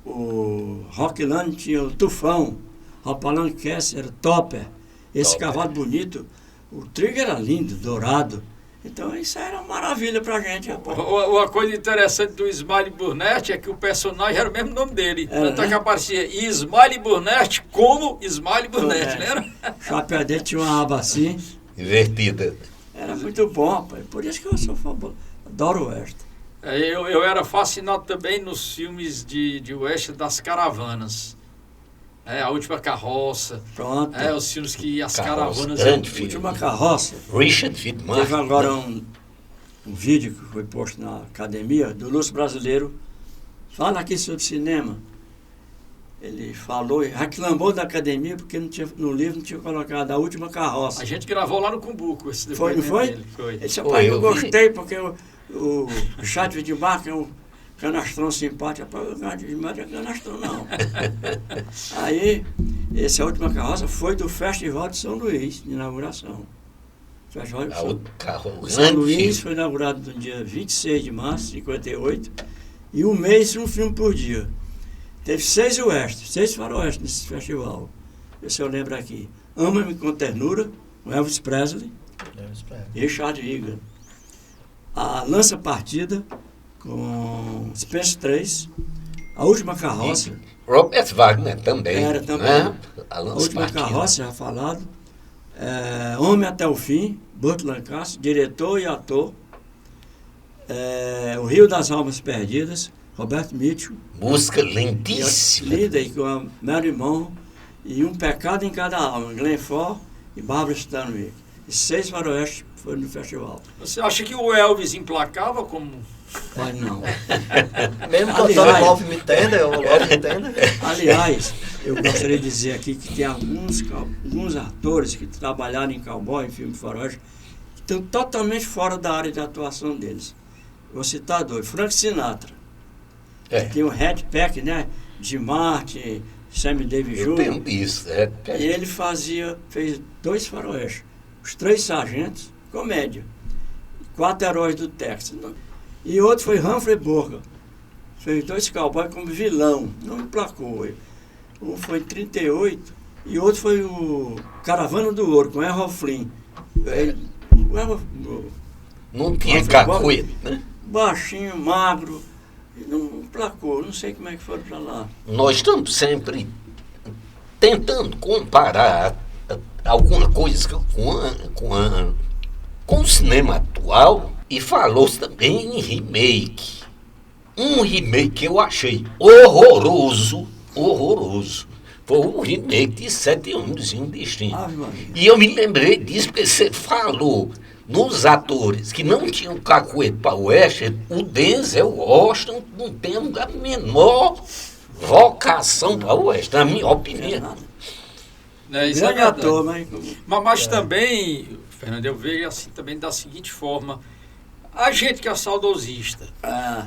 O Rockland tinha o Tufão. Ropaland Cass era o Topper. Esse cavalo bonito, o trigger era lindo, dourado. Então isso era uma maravilha pra gente, rapaz. Uma coisa interessante do Smiley Burnett é que o personagem era o mesmo nome dele. Tanto que aparecia Smiley Burnett como Smiley Burnett, né? O chapéu dele tinha uma aba assim. Invertida. Era muito bom, rapaz. Por isso que eu sou famoso. Adoro o West. Eu era fascinado também nos filmes de West das caravanas. A Última Carroça. Pronto. Os filmes que as caravanas... Última Carroça. Richard Widmark. Teve agora um vídeo que foi posto na academia do Lúcio Brasileiro. Fala aqui sobre cinema. Ele falou, reclamou da academia porque no livro não tinha colocado A Última Carroça. A gente gravou lá no Cumbuco esse Foi, não foi? Dele. Foi. Ele disse, rapaz, eu gostei porque o Richard Widmark é um canastrão simpático. Rapaz, o Richard Widmark é canastrão, não. Aí, essa Última Carroça foi do Festival de São Luís, de inauguração. Festival de São Luís foi inaugurado no dia 26 de março de 58, e um mês, um filme por dia. Teve 6 faroestes nesse festival. Se eu lembro aqui. Ama-me com Ternura, com Elvis Presley. Richard Egan. A Lança Partida, com Spencer Tracy. A Última Carroça. E Robert Wagner também. Era também. Né? A Última Carroça, já falado. Homem até o Fim, Burt Lancaster, diretor e ator. O Rio das Almas Perdidas, Roberto Mitchell. Música lindíssima. Linda, e com a Mary Monroe. E Um Pecado em Cada Alma, Glenn Ford e Barbara Stanwyck. E 6 faroestes foram no festival. Você acha que o Elvis emplacava como... Mas não. Mesmo cantando Love Me Tender, ou Love Me Tender. Aliás, eu gostaria de dizer aqui que tem alguns atores que trabalharam em cowboy, em filme faroeste, que estão totalmente fora da área de atuação deles. Vou citar 2. Frank Sinatra. Tem o Red Peck, né? Jim Martin, Sammy Davis Jr. Eu tenho isso, E ele fez 2 faroestes. Os 3 sargentos, comédia. 4 heróis do Texas. E outro foi Humphrey Bogart. Fez 2 cowboys como vilão. Não emplacou. Um foi em 38 e outro foi o Caravana do Ouro, com Errol Flynn. Não tinha cacuete, né? Baixinho, magro. Não emplacou. Não sei como é que foram para lá. Nós estamos sempre tentando comparar alguma coisa com o cinema atual, e falou-se também em remake. Um remake que eu achei horroroso. Foi um remake de 7 Homens e um Destino. E eu me lembrei disso porque você falou nos atores que não tinham cacuete para o Oeste. O Denzel Washington não tem a menor vocação para o Oeste, na minha opinião. Isso é ator, mas também, Fernando, eu vejo assim também da seguinte forma: a gente que é saudosista,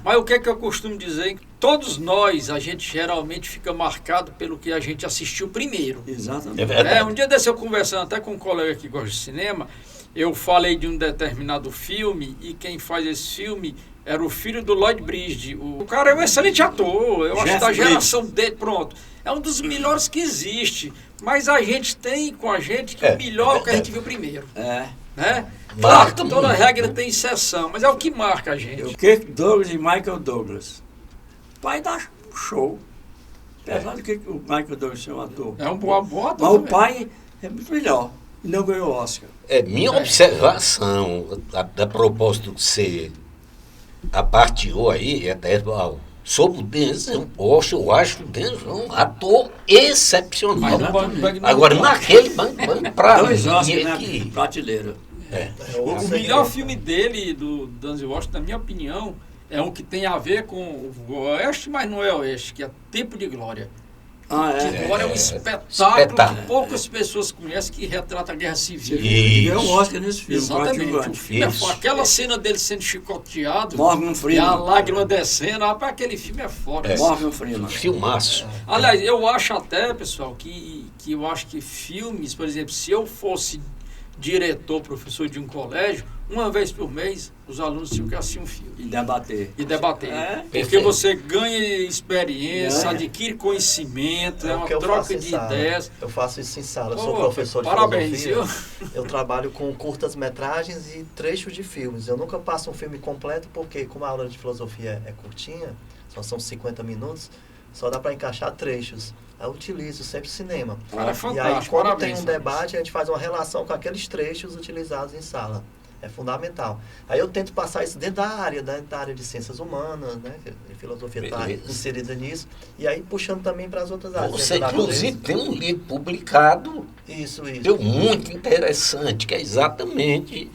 mas o que é que eu costumo dizer? Todos nós, a gente geralmente fica marcado pelo que a gente assistiu primeiro. Exatamente. Um dia desse eu conversando até com um colega que gosta de cinema, eu falei de um determinado filme, e quem faz esse filme era o filho do Lloyd Bridge. O cara é um excelente ator, eu acho que da geração dele, pronto. É um dos melhores que existe, mas a gente tem com a gente que o melhor é o que a gente viu primeiro. Né? Claro, toda regra tem exceção, mas é o que marca a gente. O Kirk Douglas e Michael Douglas. O pai dá um show. Apesar do que o Michael Douglas ser um ator. É um bom ator. Mas o pai é muito melhor. E não ganhou o Oscar. Minha observação, a propósito de ser aparteou aí, até sobre o Denzel Washington, eu acho o Denzel um ator excepcional. Agora, naquele Bang pra dois mim Oscars na aqui. prateleira. O melhor filme dele, do Denzel Washington, na minha opinião, é um que tem a ver com o Oeste, mas não é Oeste, que é Tempo de Glória. Que Glória é um espetáculo que poucas pessoas conhecem, que retrata a Guerra Civil. E ganhou o Oscar nesse filme. Exatamente. O filme aquela cena dele sendo chicoteado, Morgan Freeman. E a lágrima descendo, aquele filme é foda. Morgan Freeman. Filmaço. Aliás, eu acho até, pessoal, que eu acho que filmes, por exemplo, se eu fosse diretor, professor de um colégio, uma vez por mês, os alunos tinham que assistir um filme. E debater. Porque Perfeito. você ganha experiência, adquire conhecimento, é uma troca de ideias. Eu faço isso em sala, eu sou professor de filosofia. Eu trabalho com curtas-metragens e trechos de filmes. Eu nunca passo um filme completo porque, como a aula de filosofia é curtinha, só são 50 minutos, só dá para encaixar trechos. Eu utilizo sempre cinema. Cara, é fantástico. E aí, quando tem um debate, a gente faz uma relação com aqueles trechos utilizados em sala. É fundamental. Aí eu tento passar isso dentro da área de ciências humanas, né? A filosofia está inserida nisso. E aí puxando também para as outras áreas. Você, inclusive, tem um livro publicado. Isso. Muito interessante, que é exatamente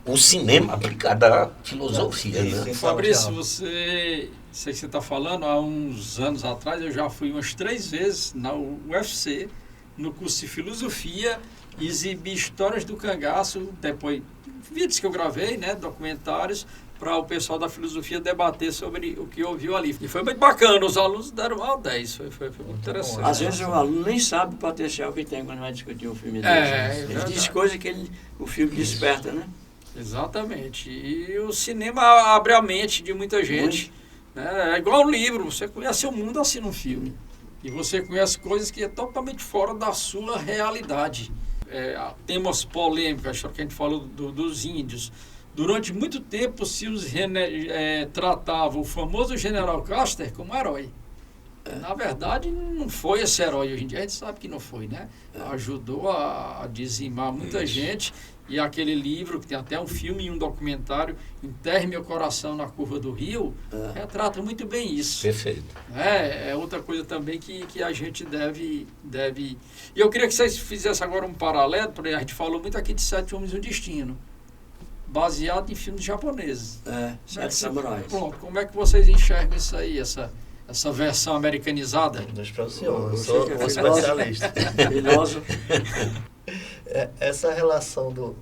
o cinema aplicado à filosofia. Né? Fabrício, sei que você está falando, há uns anos atrás eu já fui umas 3 vezes na UFC, no curso de filosofia, exibir histórias do cangaço, depois vídeos que eu gravei, né, documentários, para o pessoal da filosofia debater sobre o que ouviu ali. E foi muito bacana, os alunos deram ao 10, foi muito interessante. Às vezes o aluno nem sabe o potencial que tem quando vai discutir um filme desse. Ele diz coisas que o filme desperta, né? Exatamente. E o cinema abre a mente de muita gente. É igual um livro, você conhece o mundo assim num filme. E você conhece coisas que é totalmente fora da sua realidade. Temas polêmicos, acho que a gente falou dos índios. Durante muito tempo se tratava o famoso General Custer como herói. Na verdade, não foi esse herói. Hoje em dia a gente sabe que não foi, né? Ajudou a dizimar muita gente. E aquele livro, que tem até um filme e um documentário, Enterre Meu Coração na Curva do Rio, retrata muito bem isso. Perfeito. É outra coisa também que a gente deve... E eu queria que vocês fizessem agora um paralelo, porque a gente falou muito aqui de 7 Homens e um Destino, baseado em filmes japoneses. 7 Samurais. Pronto, como é que vocês enxergam isso aí, essa versão americanizada? Deixa para o senhor, eu sou especialista. Filósofo. Essa relação do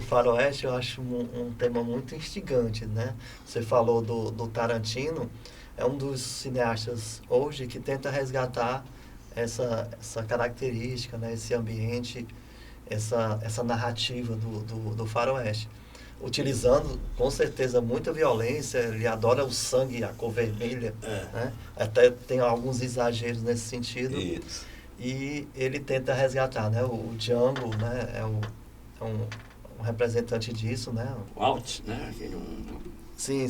faroeste eu acho um tema muito instigante, né? Você falou do Tarantino, é um dos cineastas hoje que tenta resgatar essa característica, né? Esse ambiente, essa narrativa do faroeste. Utilizando, com certeza, muita violência, ele adora o sangue, a cor vermelha, né? Até tem alguns exageros nesse sentido. Isso. E ele tenta resgatar, né? O Django, né? É um representante disso, né? O Alt, né? Sim.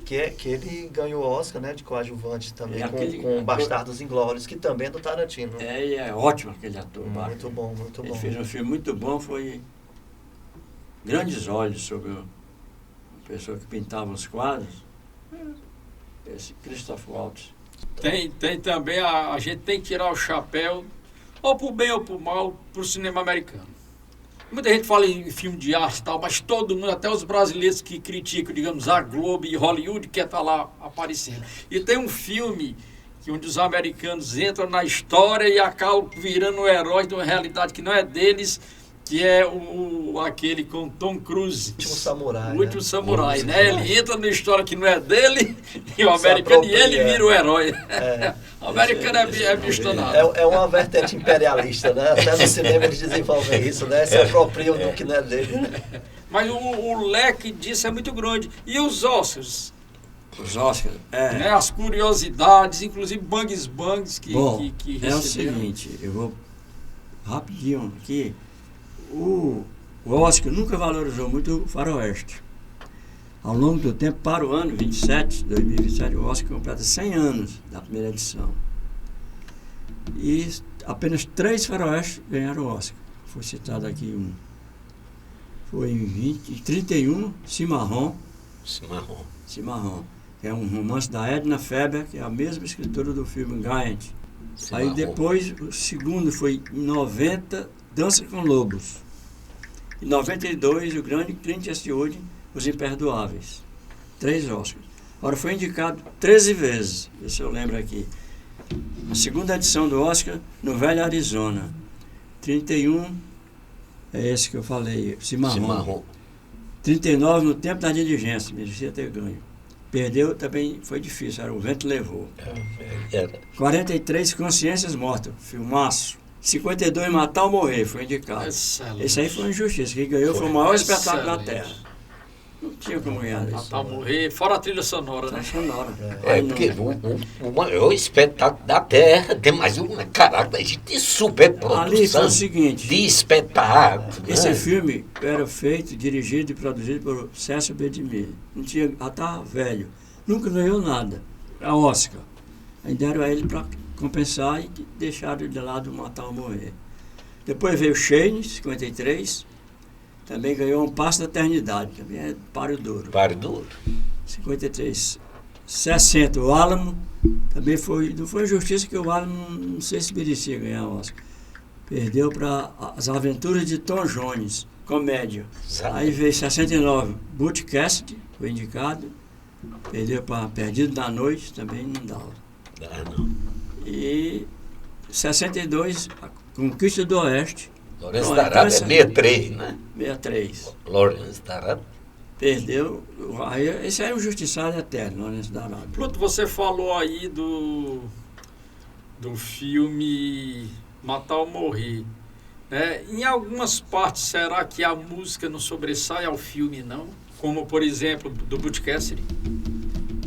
Que ele ganhou o Oscar, né? De coadjuvante também, com Bastardos Inglórios, que também é do Tarantino. E é ótimo aquele ator. Muito bom. Ele fez um filme muito bom, foi Grandes Olhos, sobre a pessoa que pintava os quadros. Esse Christoph Waltz. Tem também, a gente tem que tirar o chapéu, ou por bem ou por mal, para o cinema americano. Muita gente fala em filme de arte e tal, mas todo mundo, até os brasileiros que criticam, digamos, a Globo e Hollywood, quer estar lá aparecendo. E tem um filme onde os americanos entram na história e acabam virando heróis de uma realidade que não é deles, que é aquele com Tom Cruise. O Último Samurai. O Último Samurai, né? Ele entra numa história que não é dele, e o americano, e ele vira o herói. O americano é bistonado. É uma vertente imperialista, né? Até no cinema eles desenvolvem isso, né? Se apropriam do que não é dele. Mas o leque disso é muito grande. E os Oscars? Os Oscars, Né? As curiosidades, inclusive Bangs que é o receberam. seguinte, eu vou rapidinho aqui. O Oscar nunca valorizou muito o faroeste. Ao longo do tempo, para o ano 2027, o Oscar completa 100 anos da primeira edição. E apenas 3 faroestes ganharam o Oscar. Foi citado aqui um. Foi em 31, Cimarron, que é um romance da Edna Ferber, que é a mesma escritora do filme Giant. Aí depois, o segundo foi em 90, Dança com Lobos. Em 92, o grande Clint Eastwood, Os Imperdoáveis. 3 Oscars. Agora foi indicado 13 vezes, se eu lembro aqui. A segunda edição do Oscar, no Velho Arizona. 31, é esse que eu falei, Cimarron. 39, No Tempo da Diligência, merecia ter ganho. Perdeu também, foi difícil, era O Vento Levou. 43, Consciências Mortas, filmaço. 52, Matar ou Morrer, foi indicado. Excelente. Esse aí foi uma injustiça, quem ganhou foi o maior espetáculo da Terra. Não tinha como ganhar isso. Matar ou Morrer, fora a trilha sonora, né? Sonora. Porque o maior espetáculo da Terra tem mais um caráter de superprodução. Ali foi o seguinte, de espetáculo. esse né? filme era feito, dirigido e produzido por Cécio B. de Mille. Não tinha, já estava velho. Nunca ganhou nada. A Oscar. Aí deram a ele para compensar e deixaram de lado Matar ou Morrer. Depois veio Shane, 53. Também ganhou Um Passo da Eternidade. Também é páreo duro. Páreo duro. 53. 60, o Álamo. Também foi, não foi injustiça que o Álamo não sei se merecia ganhar o Oscar. Perdeu para As Aventuras de Tom Jones, comédia. Exato. Aí veio 69, Butch Cassidy, foi indicado. Perdeu para Perdido da Noite, também não dava. Não. E 62, A Conquista do Oeste. Lourenço Não, da Arábia é então 63, né? 63. Lourenço da Arábia. Perdeu. Aí, esse é um justiçado eterno, Lourenço da Arábia. Pluto, você falou aí do filme Matar ou Morrer. Né? Em algumas partes, será que a música não sobressai ao filme, não? Como, por exemplo, do Butch Cassidy?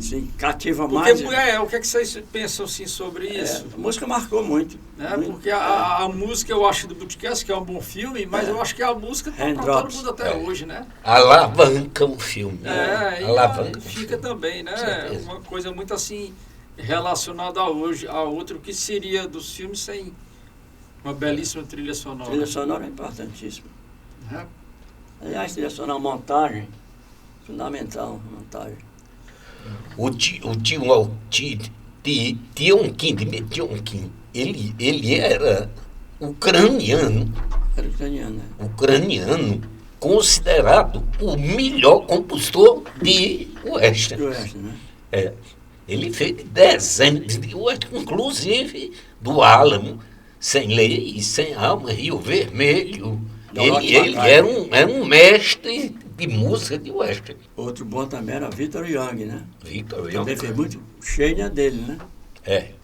Sim, cativa Porque, mais. o que é que vocês pensam assim, sobre isso? A música marcou muito. Né? Muito. Porque a música, eu acho, do Butch Cassidy, que é um bom filme, mas eu acho que a música tá pra todo Raindrops. mundo até hoje, né? Alavanca o filme. E fica também, né? Certeza. Uma coisa muito assim relacionada a outro que seria dos filmes sem uma belíssima trilha sonora. Trilha sonora é importantíssima. Né? Aliás, Trilha sonora, montagem, fundamental, montagem. o Tionkin, ele era ucraniano, Era ucraniano, né? considerado o melhor compositor de western. Do oeste, né? Ele fez dezenas de western, inclusive do Álamo, Sem Lei, Sem Alma, Rio Vermelho. Ele era um mestre de música de western. Outro bom também era Victor Young, né? Victor Também Young. fez muito cheia dele, né?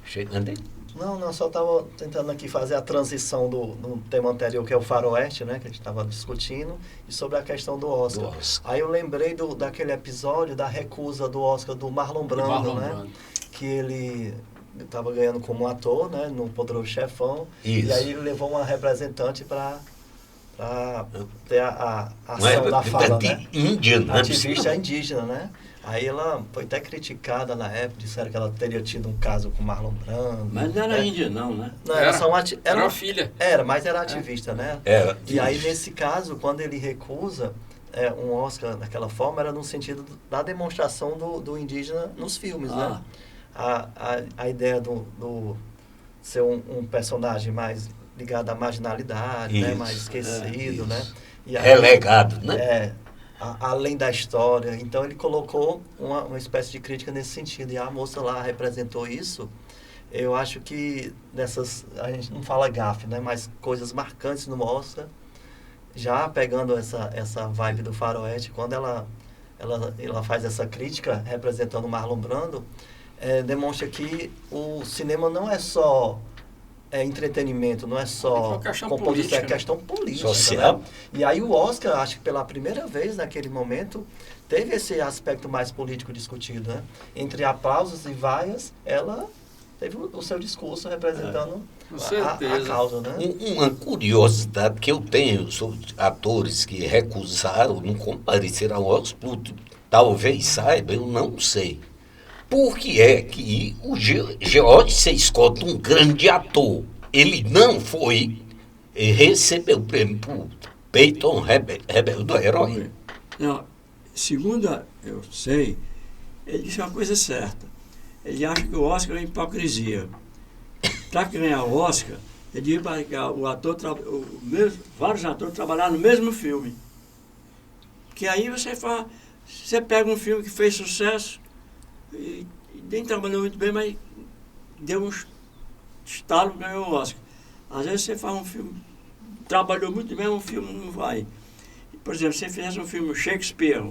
Chegando aí. Não, só estava tentando aqui fazer a transição do tema anterior, que é o faroeste, né, que a gente estava discutindo, e sobre a questão do Oscar. Aí eu lembrei daquele episódio da recusa do Oscar do Marlon Brando, né? Que ele estava ganhando como ator, né, no Poderoso Chefão. Isso. E aí ele levou uma representante para ter a ação da fala, né? Índia, Ativista indígena, né? Aí ela foi até criticada na época, disseram que ela teria tido um caso com Marlon Brando. Mas não era índia, não, né? Não, era só uma Era uma filha. Era, mas era ativista, né? Era. E aí, nesse caso, quando ele recusa um Oscar daquela forma, era no sentido da demonstração do indígena nos filmes, né? A ideia do ser um personagem mais ligado à marginalidade, né? Mais esquecido, né? E aí, Relegado, né? Além da história. Então ele colocou uma espécie de crítica nesse sentido. E a moça lá representou isso. Eu acho que a gente não fala gafe, né? Mas coisas marcantes no Oscar, já pegando essa vibe do faroeste, quando ela faz essa crítica representando Marlon Brando, demonstra que o cinema não é só entretenimento, não é É só uma questão composição, política, é questão política. Social. Né? E aí o Oscar, acho que pela primeira vez naquele momento, teve esse aspecto mais político discutido, né? Entre aplausos e vaias, ela teve o seu discurso representando Com a certeza. causa, né? Uma curiosidade que eu tenho sobre atores que recusaram, não compareceram ao Oscar, talvez saiba, eu não sei. Por que é que o George C. Scott, um grande ator, ele não foi receber o prêmio por Peyton Rebelde do Herói? Não, segundo eu sei, ele disse uma coisa certa. Ele acha que o Oscar é hipocrisia. Para ganhar o Oscar, ele devia pegar o ator, vários atores trabalhar no mesmo filme. Que aí você pega um filme que fez sucesso e nem trabalhou muito bem, mas deu um estalo, ganhou o Oscar. Às vezes você faz um filme, trabalhou muito bem, um filme não vai. Por exemplo, se você fizesse um filme Shakespeare,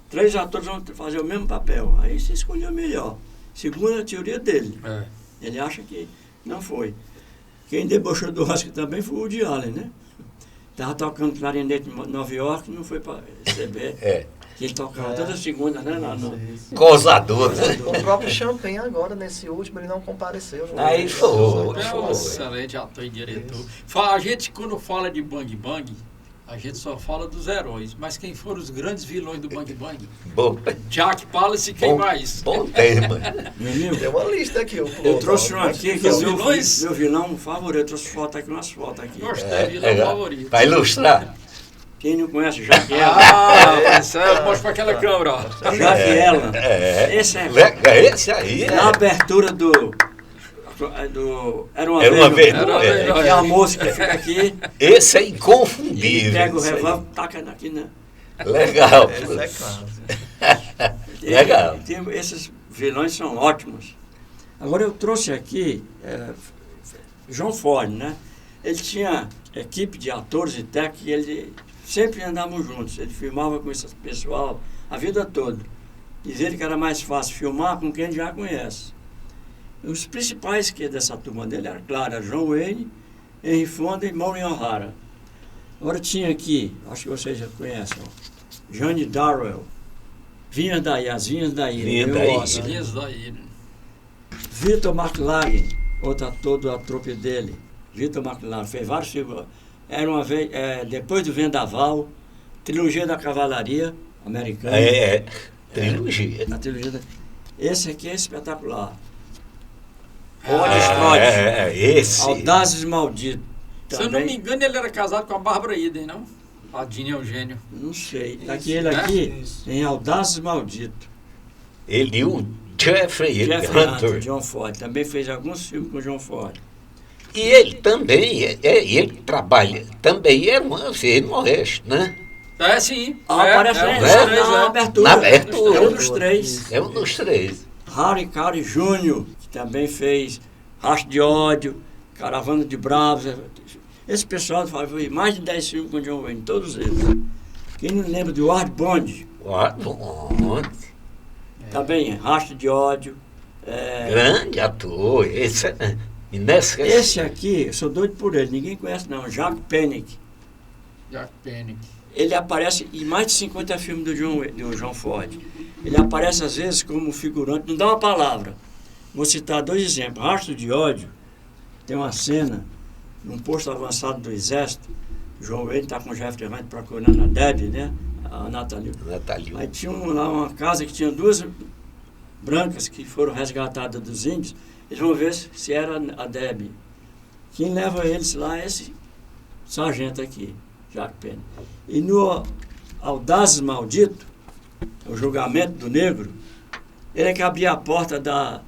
3 atores vão fazer o mesmo papel, aí você escolheu o melhor. Segundo a teoria dele. É. Ele acha que não foi. Quem debochou do Oscar também foi o Woody Allen, né? Estava tocando clarinete em Nova York, não foi para receber. Que ele tocava toda segunda, né? Isso. Gozador, né? O próprio Champagne agora, nesse último, ele não compareceu. Né? Aí foi. É um excelente ator e diretor. A gente, quando fala de Bang Bang, a gente só fala dos heróis. Mas quem foram os grandes vilões do Bang Bang? Bom, Jack Palance e quem mais? bom tema. Meu amigo, Tem uma lista aqui. eu trouxe um aqui que é Os o meu vilões? vilão favorito. Eu trouxe foto aqui, umas fotos aqui. Gostei, vilão favorito. Para ilustrar. Quem não conhece, Jaquela. Ah, isso aí eu mostro para aquela câmera, ó. Jaquela. Esse é Esse aí na abertura do Era uma vez. Que é a moça que fica aqui. Esse é E inconfundível. pega o esse aí. revólver e taca aqui, né? Legal. Esse é claro. Legal. Esses vilões são ótimos. Agora eu trouxe aqui John Ford, né? Ele tinha equipe de atores e técnicos e ele sempre andavam juntos. Ele filmava com esse pessoal a vida toda. Dizer que era mais fácil filmar com quem já conhece. Os principais que dessa turma dele eram, claro, era John Wayne, Henry Fonda e Maureen O'Hara. Agora tinha aqui, acho que vocês já conhecem, ó, Jane Darrell, Vinhas da Ilha, as Vinhas da Ilha. Vinhas da meu Ilha. Oscar. Vinhas daí. Victor McLaglen, outro ator da trupe dele. Victor McLaglen fez vários filmes. Era uma vez, depois do Vendaval, trilogia da Cavalaria Americana. Trilogia. A trilogia esse aqui é espetacular. Pode Scott. Esse. Audazes Malditos. Se eu não me engano, ele era casado com a Bárbara Eden, não? A Dina Eugênio. Não sei. Isso, Tá aqui ele né? aqui Isso. em Audazes Malditos. Ele e o Jeffrey Hunter. John Ford. Também fez alguns filmes com John Ford. E ele também, ele trabalha, também era uma vez no Oeste, né? É, sim. Aparece um dos né? três, na é. abertura. Na abertura. É um dos 3. É um dos 3. Harry Carey Jr., que também fez Rastro de Ódio, Caravana de Bravos. Esse pessoal faz mais de 10 filmes com John Wayne, todos eles. Quem não lembra de Ward Bond? Também, Rastro de Ódio. Grande ator. Esse é inesquecível. Esse aqui, eu sou doido por ele, ninguém conhece não, Jack Palance. Jack Palance. Ele aparece em mais de 50 filmes do John Ford. Ele aparece às vezes como figurante, não dá uma palavra. Vou citar 2 exemplos. Rastro de Ódio, tem uma cena num posto avançado do Exército. O John Wayne está com o Jeffrey Hunt procurando a Debbie, né? A Natalie. Aí tinha lá uma casa que tinha 2 brancas que foram resgatadas dos índios. Eles vão ver se era a Debbie. Quem leva eles lá é esse sargento aqui, Jack Palance. E no Audazes Maldito, o julgamento do negro, ele é que abria a porta da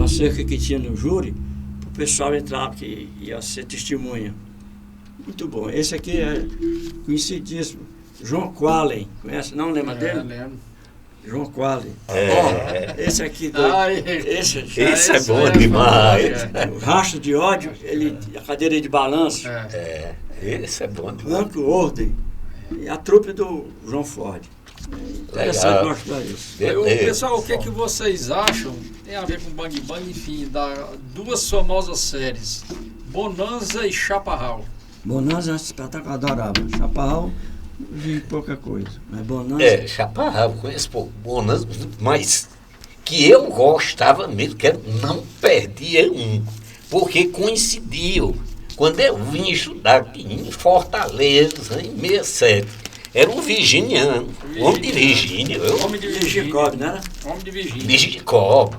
cerca que tinha no júri, para o pessoal entrar, que ia ser testemunha. Muito bom. Esse aqui é conhecidíssimo. João Qualen, conhece? Não lembra dele? Lembro. João Qualen. Ó, esse aqui, Esse é bom demais. o Rastro de Ódio, a cadeira de balanço, Esse é bom demais. Banco Ordem, e a trupe do João Ford. Interessante Legal. mostrar isso. Pessoal, o que é que vocês acham? Tem a ver com Bang Bang, enfim, duas famosas séries, Bonanza e Chaparral. Bonanza é um espetáculo, adorava. Chaparral, vi pouca coisa. Mas Bonanza. Chaparral, conheço pouco. Bonanza, mas que eu gostava mesmo, que eu não perdia um. Porque coincidiu. Quando eu vim estudar aqui em Fortaleza, em 67, era um virginiano, homem de Virgínia. Homem de Virgínia, Virgínia. né? Homem de Virgínia. Virgínia Cobb.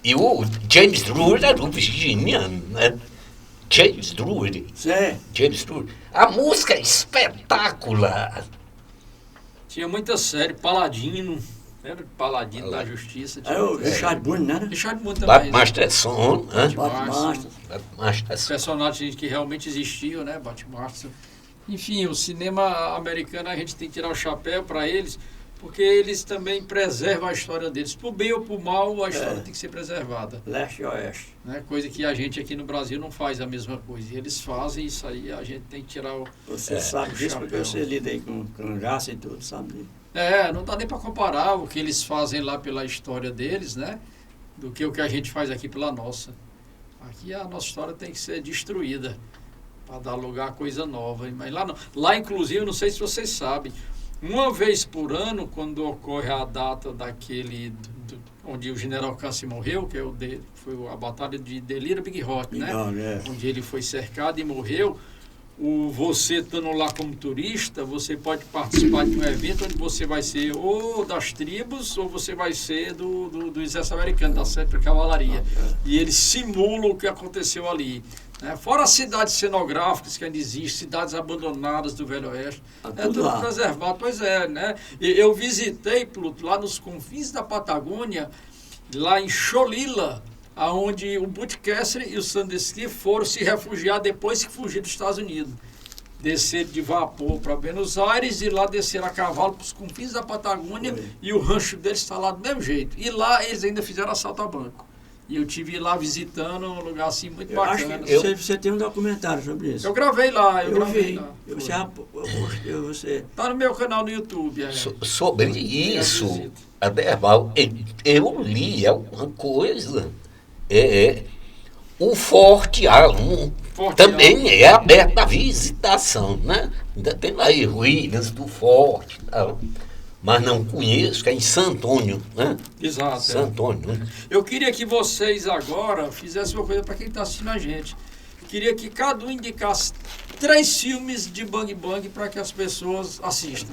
E o James Drury era um virginiano, né? James Drury. Sim. James Drury. A música é espetacular. Tinha muita série, Paladino, era Paladino da Justiça. Aí o Richard Bunny, né? Richard Bunny Bat também. Masterson, né? Batmaster. Bat Masterson. Personagens que realmente existiam, né? Batmaster. Enfim, o cinema americano, a gente tem que tirar o chapéu para eles, porque eles também preservam a história deles. Por bem ou por mal, a história tem que ser preservada. Leste e Oeste. Né? Coisa que a gente aqui no Brasil não faz a mesma coisa. E eles fazem isso aí, a gente tem que tirar o... Você sabe o disso porque chapéu. você lida aí com cangaço e tudo, sabe? Não dá nem para comparar o que eles fazem lá pela história deles, né? Do que o que a gente faz aqui pela nossa. Aqui a nossa história tem que ser destruída para dar lugar a coisa nova. Mas lá, não. Lá, inclusive, não sei se vocês sabem, uma vez por ano, quando ocorre a data daquele onde o General Câncer morreu, que foi a batalha de Delira Big Rock, né? Onde ele foi cercado e morreu. Você estando lá como turista, você pode participar de um evento onde você vai ser ou das tribos ou você vai ser do exército americano, da 7ª Cavalaria. E eles simulam o que aconteceu ali. Né? Fora as cidades cenográficas que ainda existem, cidades abandonadas do Velho Oeste. Tudo lá. preservado, pois é. Né? Eu visitei, Pluto, lá nos confins da Patagônia, lá em Cholila, aonde o Butch Cassidy e o Sandusky foram se refugiar depois que fugiram dos Estados Unidos. Desceram de vapor para Buenos Aires e lá desceram a cavalo para os confins da Patagônia e o rancho deles está lá do mesmo jeito. E lá eles ainda fizeram assalto a banco. E eu estive lá visitando um lugar assim muito bacana. Acho que você tem um documentário sobre isso. Eu gravei lá, Eu gravei vi. lá. Você... Tá no meu canal no YouTube. Sobre isso, Aderbal, eu li alguma coisa. O Forte Alamo também é aberto à visitação, né? Ainda tem lá aí ruínas do Forte e tal. Mas não conheço, que é em Santo Antônio, né? Exato. Santo Antônio. Eu queria que vocês agora fizessem uma coisa para quem está assistindo a gente. Eu queria que cada um indicasse 3 filmes de Bang Bang para que as pessoas assistam.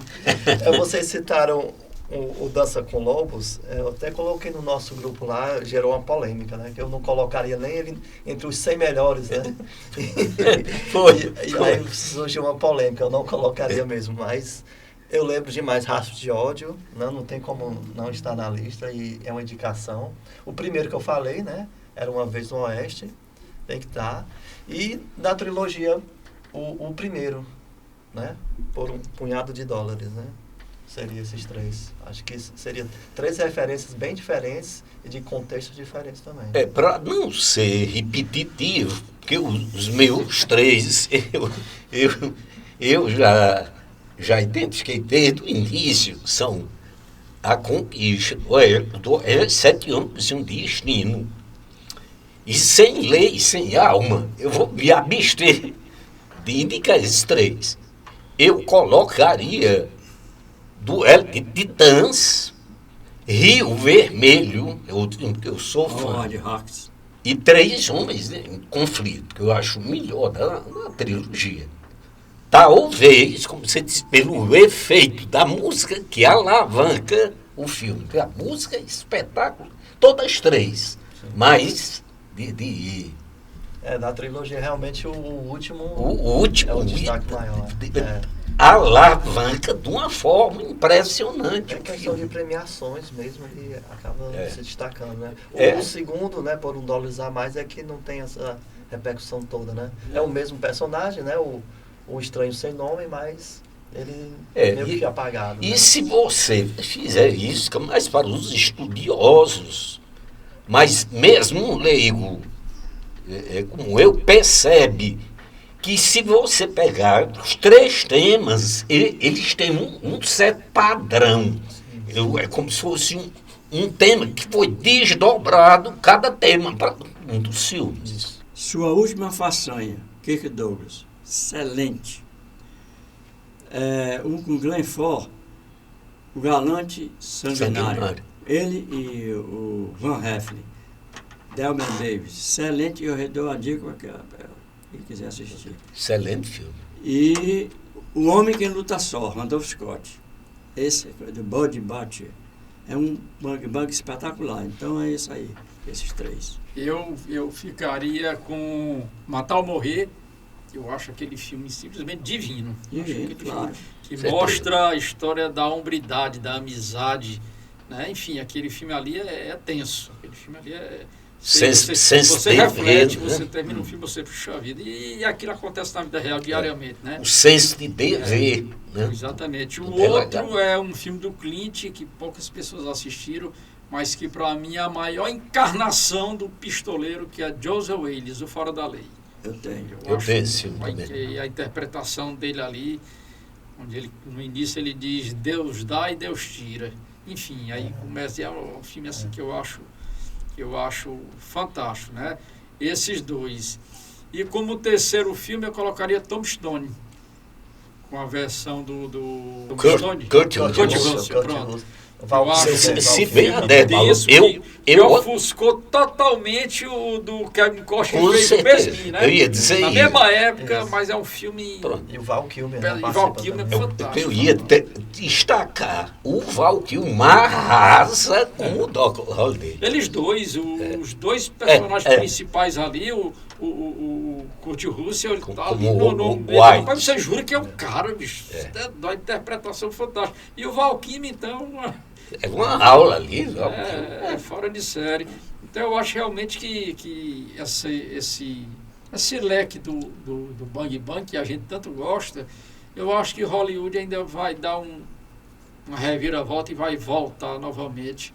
Vocês citaram o Dança com Lobos, eu até coloquei no nosso grupo lá, gerou uma polêmica, né? Que eu não colocaria nem ele entre os 100 melhores, né? E aí surgiu uma polêmica, eu não colocaria mesmo, mas eu lembro de Mais Rastros de Ódio, não tem como não estar na lista e é uma indicação. O primeiro que eu falei, né? Era Uma Vez no Oeste, tem que estar. E da trilogia, o primeiro, né? Por $1 punhado, né? Seria esses 3. Acho que seria 3 referências bem diferentes e de contextos diferentes também. Para não ser repetitivo, porque os meus 3, eu já identifiquei desde o início, são A Conquista, do 7 Homens e um Destino. E Sem Lei, Sem Alma, eu vou me abster de indicar esses 3. Eu colocaria Duelo de Titãs, Rio Vermelho, é outro filme que eu sou fã, e 3 Homens em Conflito, que eu acho o melhor da trilogia. Talvez, como você disse, pelo efeito da música que alavanca o filme. Porque a música é espetáculo, todas 3, mas da trilogia, realmente, o último é o destaque maior. Alavanca de uma forma impressionante. É questão de premiações mesmo, ele acaba se destacando, né? O segundo, né, por $1 a mais, é que não tem essa repercussão toda, né? É o mesmo personagem, né? O Estranho Sem Nome, mas ele meio que apagado. E né? se você fizer isso, fica mais para os estudiosos, mas mesmo um leigo, como eu, percebe que se você pegar os 3 temas, eles têm um certo padrão. É como se fosse um tema que foi desdobrado, cada tema, para um dos filmes. Sua última façanha, Kirk Douglas, excelente. Um com Glenn Ford, o Galante Sanguinário. Ele e o Van Heflin, Delman Davis, excelente, eu dou a dica para quem quiser assistir. Excelente filme. E O Homem que Luta Só, Randolph Scott. Esse é do Bud Butcher. É um bang espetacular. Então é isso aí, esses 3. Eu ficaria com Matar ou Morrer. Eu acho aquele filme simplesmente divino. Divino, claro. Que mostra a história da hombridade, da amizade, né? Enfim, aquele filme ali é tenso. Aquele filme ali é... Você reflete, você termina um filme, você puxa a vida. E aquilo acontece na vida real diariamente, né? O senso de dever, né? Exatamente. O outro é um filme do Clint, que poucas pessoas assistiram, mas que para mim é a maior encarnação do pistoleiro, que é Joseph Wales, o Fora da Lei. Eu tenho. Eu tenho esse filme também. A interpretação dele ali, onde ele, no início ele diz, Deus dá e Deus tira. Enfim, aí começa, é um filme assim que eu acho fantástico, né? Esses 2. E como terceiro filme eu colocaria Tombstone, com a versão do Tombstone. Kurt Russell. Pronto. Se bem Adébalo, eu ofuscou totalmente o do Kevin Costner, que fez o mesmo, né? Eu ia dizer na mesma época, mas é um filme... E o Val Kilmer, né? O Val Kilmer é fantástico. Eu ia destacar, o Val Kilmer arrasa com o Doc Holliday. Eles dois, os 2 personagens principais ali, o Kurt Russell, ele tá ali mas você jura que é um cara, bicho, da interpretação fantástica. E o Val Kilmer, então... É uma aula ali. É fora de série. Então eu acho realmente que esse leque do Bang Bang, que a gente tanto gosta, eu acho que Hollywood ainda vai dar uma reviravolta e vai voltar novamente.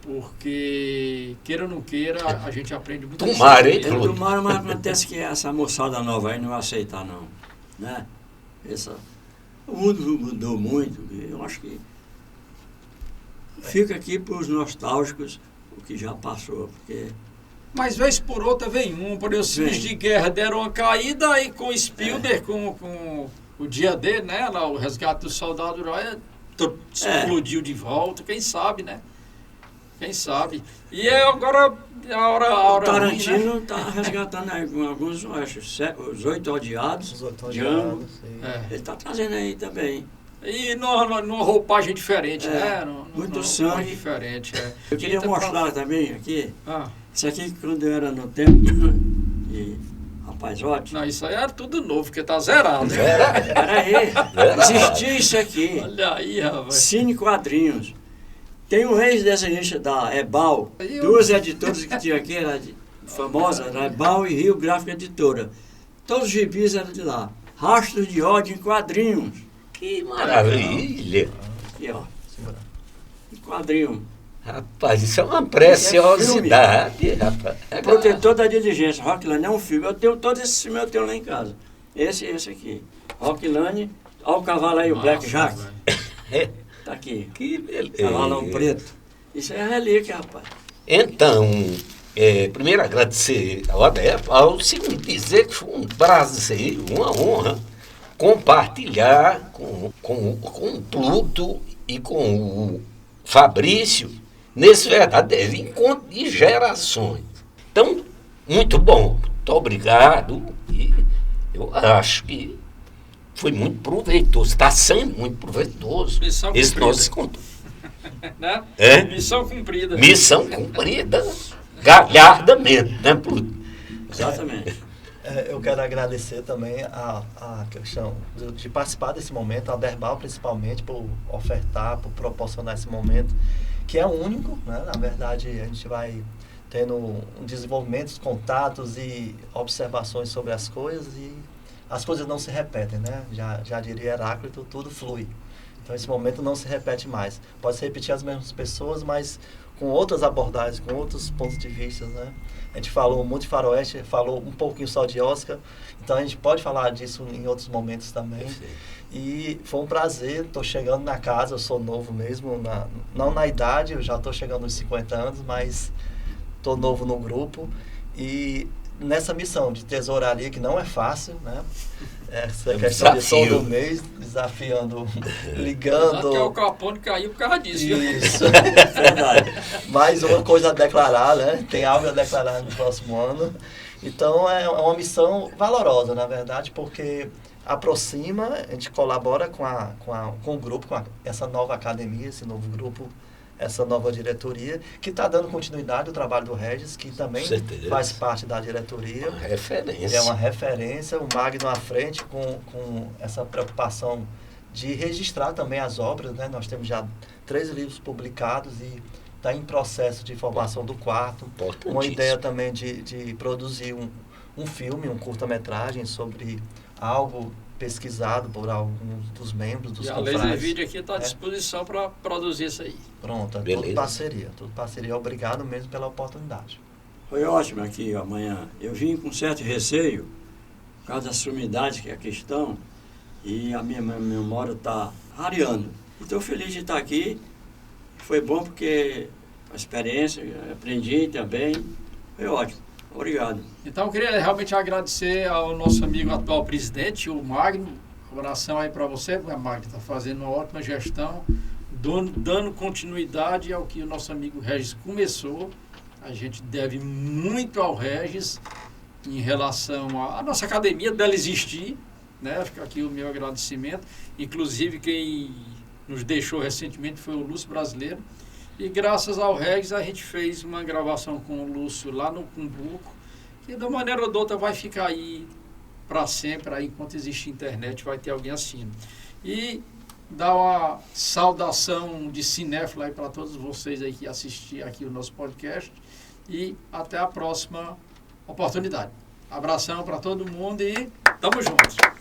Porque, queira ou não queira, a gente aprende muito. Tomara, hein? Tomara, mas acontece que essa moçada nova aí não vai aceitar, não. Né? O mundo mudou muito. Eu acho que fica aqui para os nostálgicos o que já passou, porque... Mas vez por outra vem por exemplo, os filmes de guerra deram uma caída, aí com Spielberg, com o dia D, né, lá, o Resgate do Soldado Ryan, explodiu de volta, quem sabe, né? Quem sabe? E agora a hora o Tarantino está resgatando aí com alguns, acho, os 8 Odiados. Os 8 Odiados, Ele está trazendo aí também. E numa roupagem diferente, né? Muito sangue. Diferente, Eu queria mostrar também aqui. Isso aqui quando eu era no tempo de Rapazote. Não, isso aí era tudo novo, porque tá zerado. Peraí, existia isso aqui. Olha aí, rapaz. Cine Quadrinhos. Tem um ex-desenhista da Ebal, 2 editoras que tinha aqui, era famosa, era Ebal e Rio Gráfica Editora. Todos os gibis eram de lá. Rastros de ódio em quadrinhos. Que maravilha! Aqui, ó. Em quadrinho. Rapaz, isso é uma preciosidade, rapaz. Protetor da Diligência, Rockland é um filme. Eu tenho todos esses filmes, eu tenho lá em casa. Esse aqui. Rockland, olha o cavalo aí, o Black Jack. Tá aqui. Que beleza. Cavalão preto. Isso é relíquia, rapaz. Então, primeiro agradecer ao Adébalo, segundo dizer que foi um prazer, uma honra compartilhar com o Pluto e com o Fabrício nesse verdadeiro encontro de gerações. Então, muito bom, muito obrigado. E eu acho que foi muito proveitoso, está sendo muito proveitoso esse nosso encontro. Né? Missão cumprida. Missão cumprida, galhardamente, né, Pluto? Exatamente. Eu quero agradecer também a questão de participar desse momento, a Derbal principalmente, por ofertar, por proporcionar esse momento, que é único, né? Na verdade, a gente vai tendo um desenvolvimento, contatos e observações sobre as coisas e as coisas não se repetem, né? Já diria Heráclito, tudo flui. Então, esse momento não se repete mais. Pode se repetir as mesmas pessoas, mas com outras abordagens, com outros pontos de vista, né? A gente falou muito de faroeste, falou um pouquinho só de Oscar, então a gente pode falar disso em outros momentos também. E foi um prazer, estou chegando na casa, eu sou novo mesmo, não na idade, eu já estou chegando aos 50 anos, mas estou novo no grupo. E nessa missão de tesouraria, que não é fácil, né? Essa questão de todo mês, desafiando, ligando. Até o Capone caiu por causa disso. Isso, verdade. Mais uma coisa a declarar, né? Tem algo a declarar no próximo ano. Então é uma missão valorosa, na verdade, porque aproxima, a gente colabora com o grupo, com essa nova academia, esse novo grupo, essa nova diretoria, que está dando continuidade ao trabalho do Regis, que também faz parte da diretoria. Uma referência. É uma referência, o Magno à frente com essa preocupação de registrar também as obras, né? Nós temos já 3 livros publicados e está em processo de formação do 4º. Uma ideia também de produzir um filme, um curta-metragem sobre algo pesquisado por alguns dos membros dos confrades. E a Laser Video aqui está à disposição para produzir isso aí. Pronto, tudo parceria. Obrigado mesmo pela oportunidade. Foi ótimo aqui amanhã. Eu vim com certo receio, por causa da sumidade que é a questão, e a minha memória está rareando. Estou feliz de estar aqui. Foi bom porque a experiência, aprendi também. Foi ótimo. Obrigado. Então, eu queria realmente agradecer ao nosso amigo atual presidente, o Magno. Um abração aí para você, porque o Magno está fazendo uma ótima gestão, dando continuidade ao que o nosso amigo Regis começou. A gente deve muito ao Regis em relação à nossa academia, dela existir, né? Fica aqui o meu agradecimento. Inclusive, quem nos deixou recentemente foi o Lúcio Brasileiro. E graças ao Regis a gente fez uma gravação com o Lúcio lá no Cumbuco, que da maneira ou de outra vai ficar aí para sempre, aí enquanto existe internet vai ter alguém assistindo. E dar uma saudação de cinéfilo aí para todos vocês aí que assistiram aqui o nosso podcast e até a próxima oportunidade. Abração para todo mundo e tamo junto.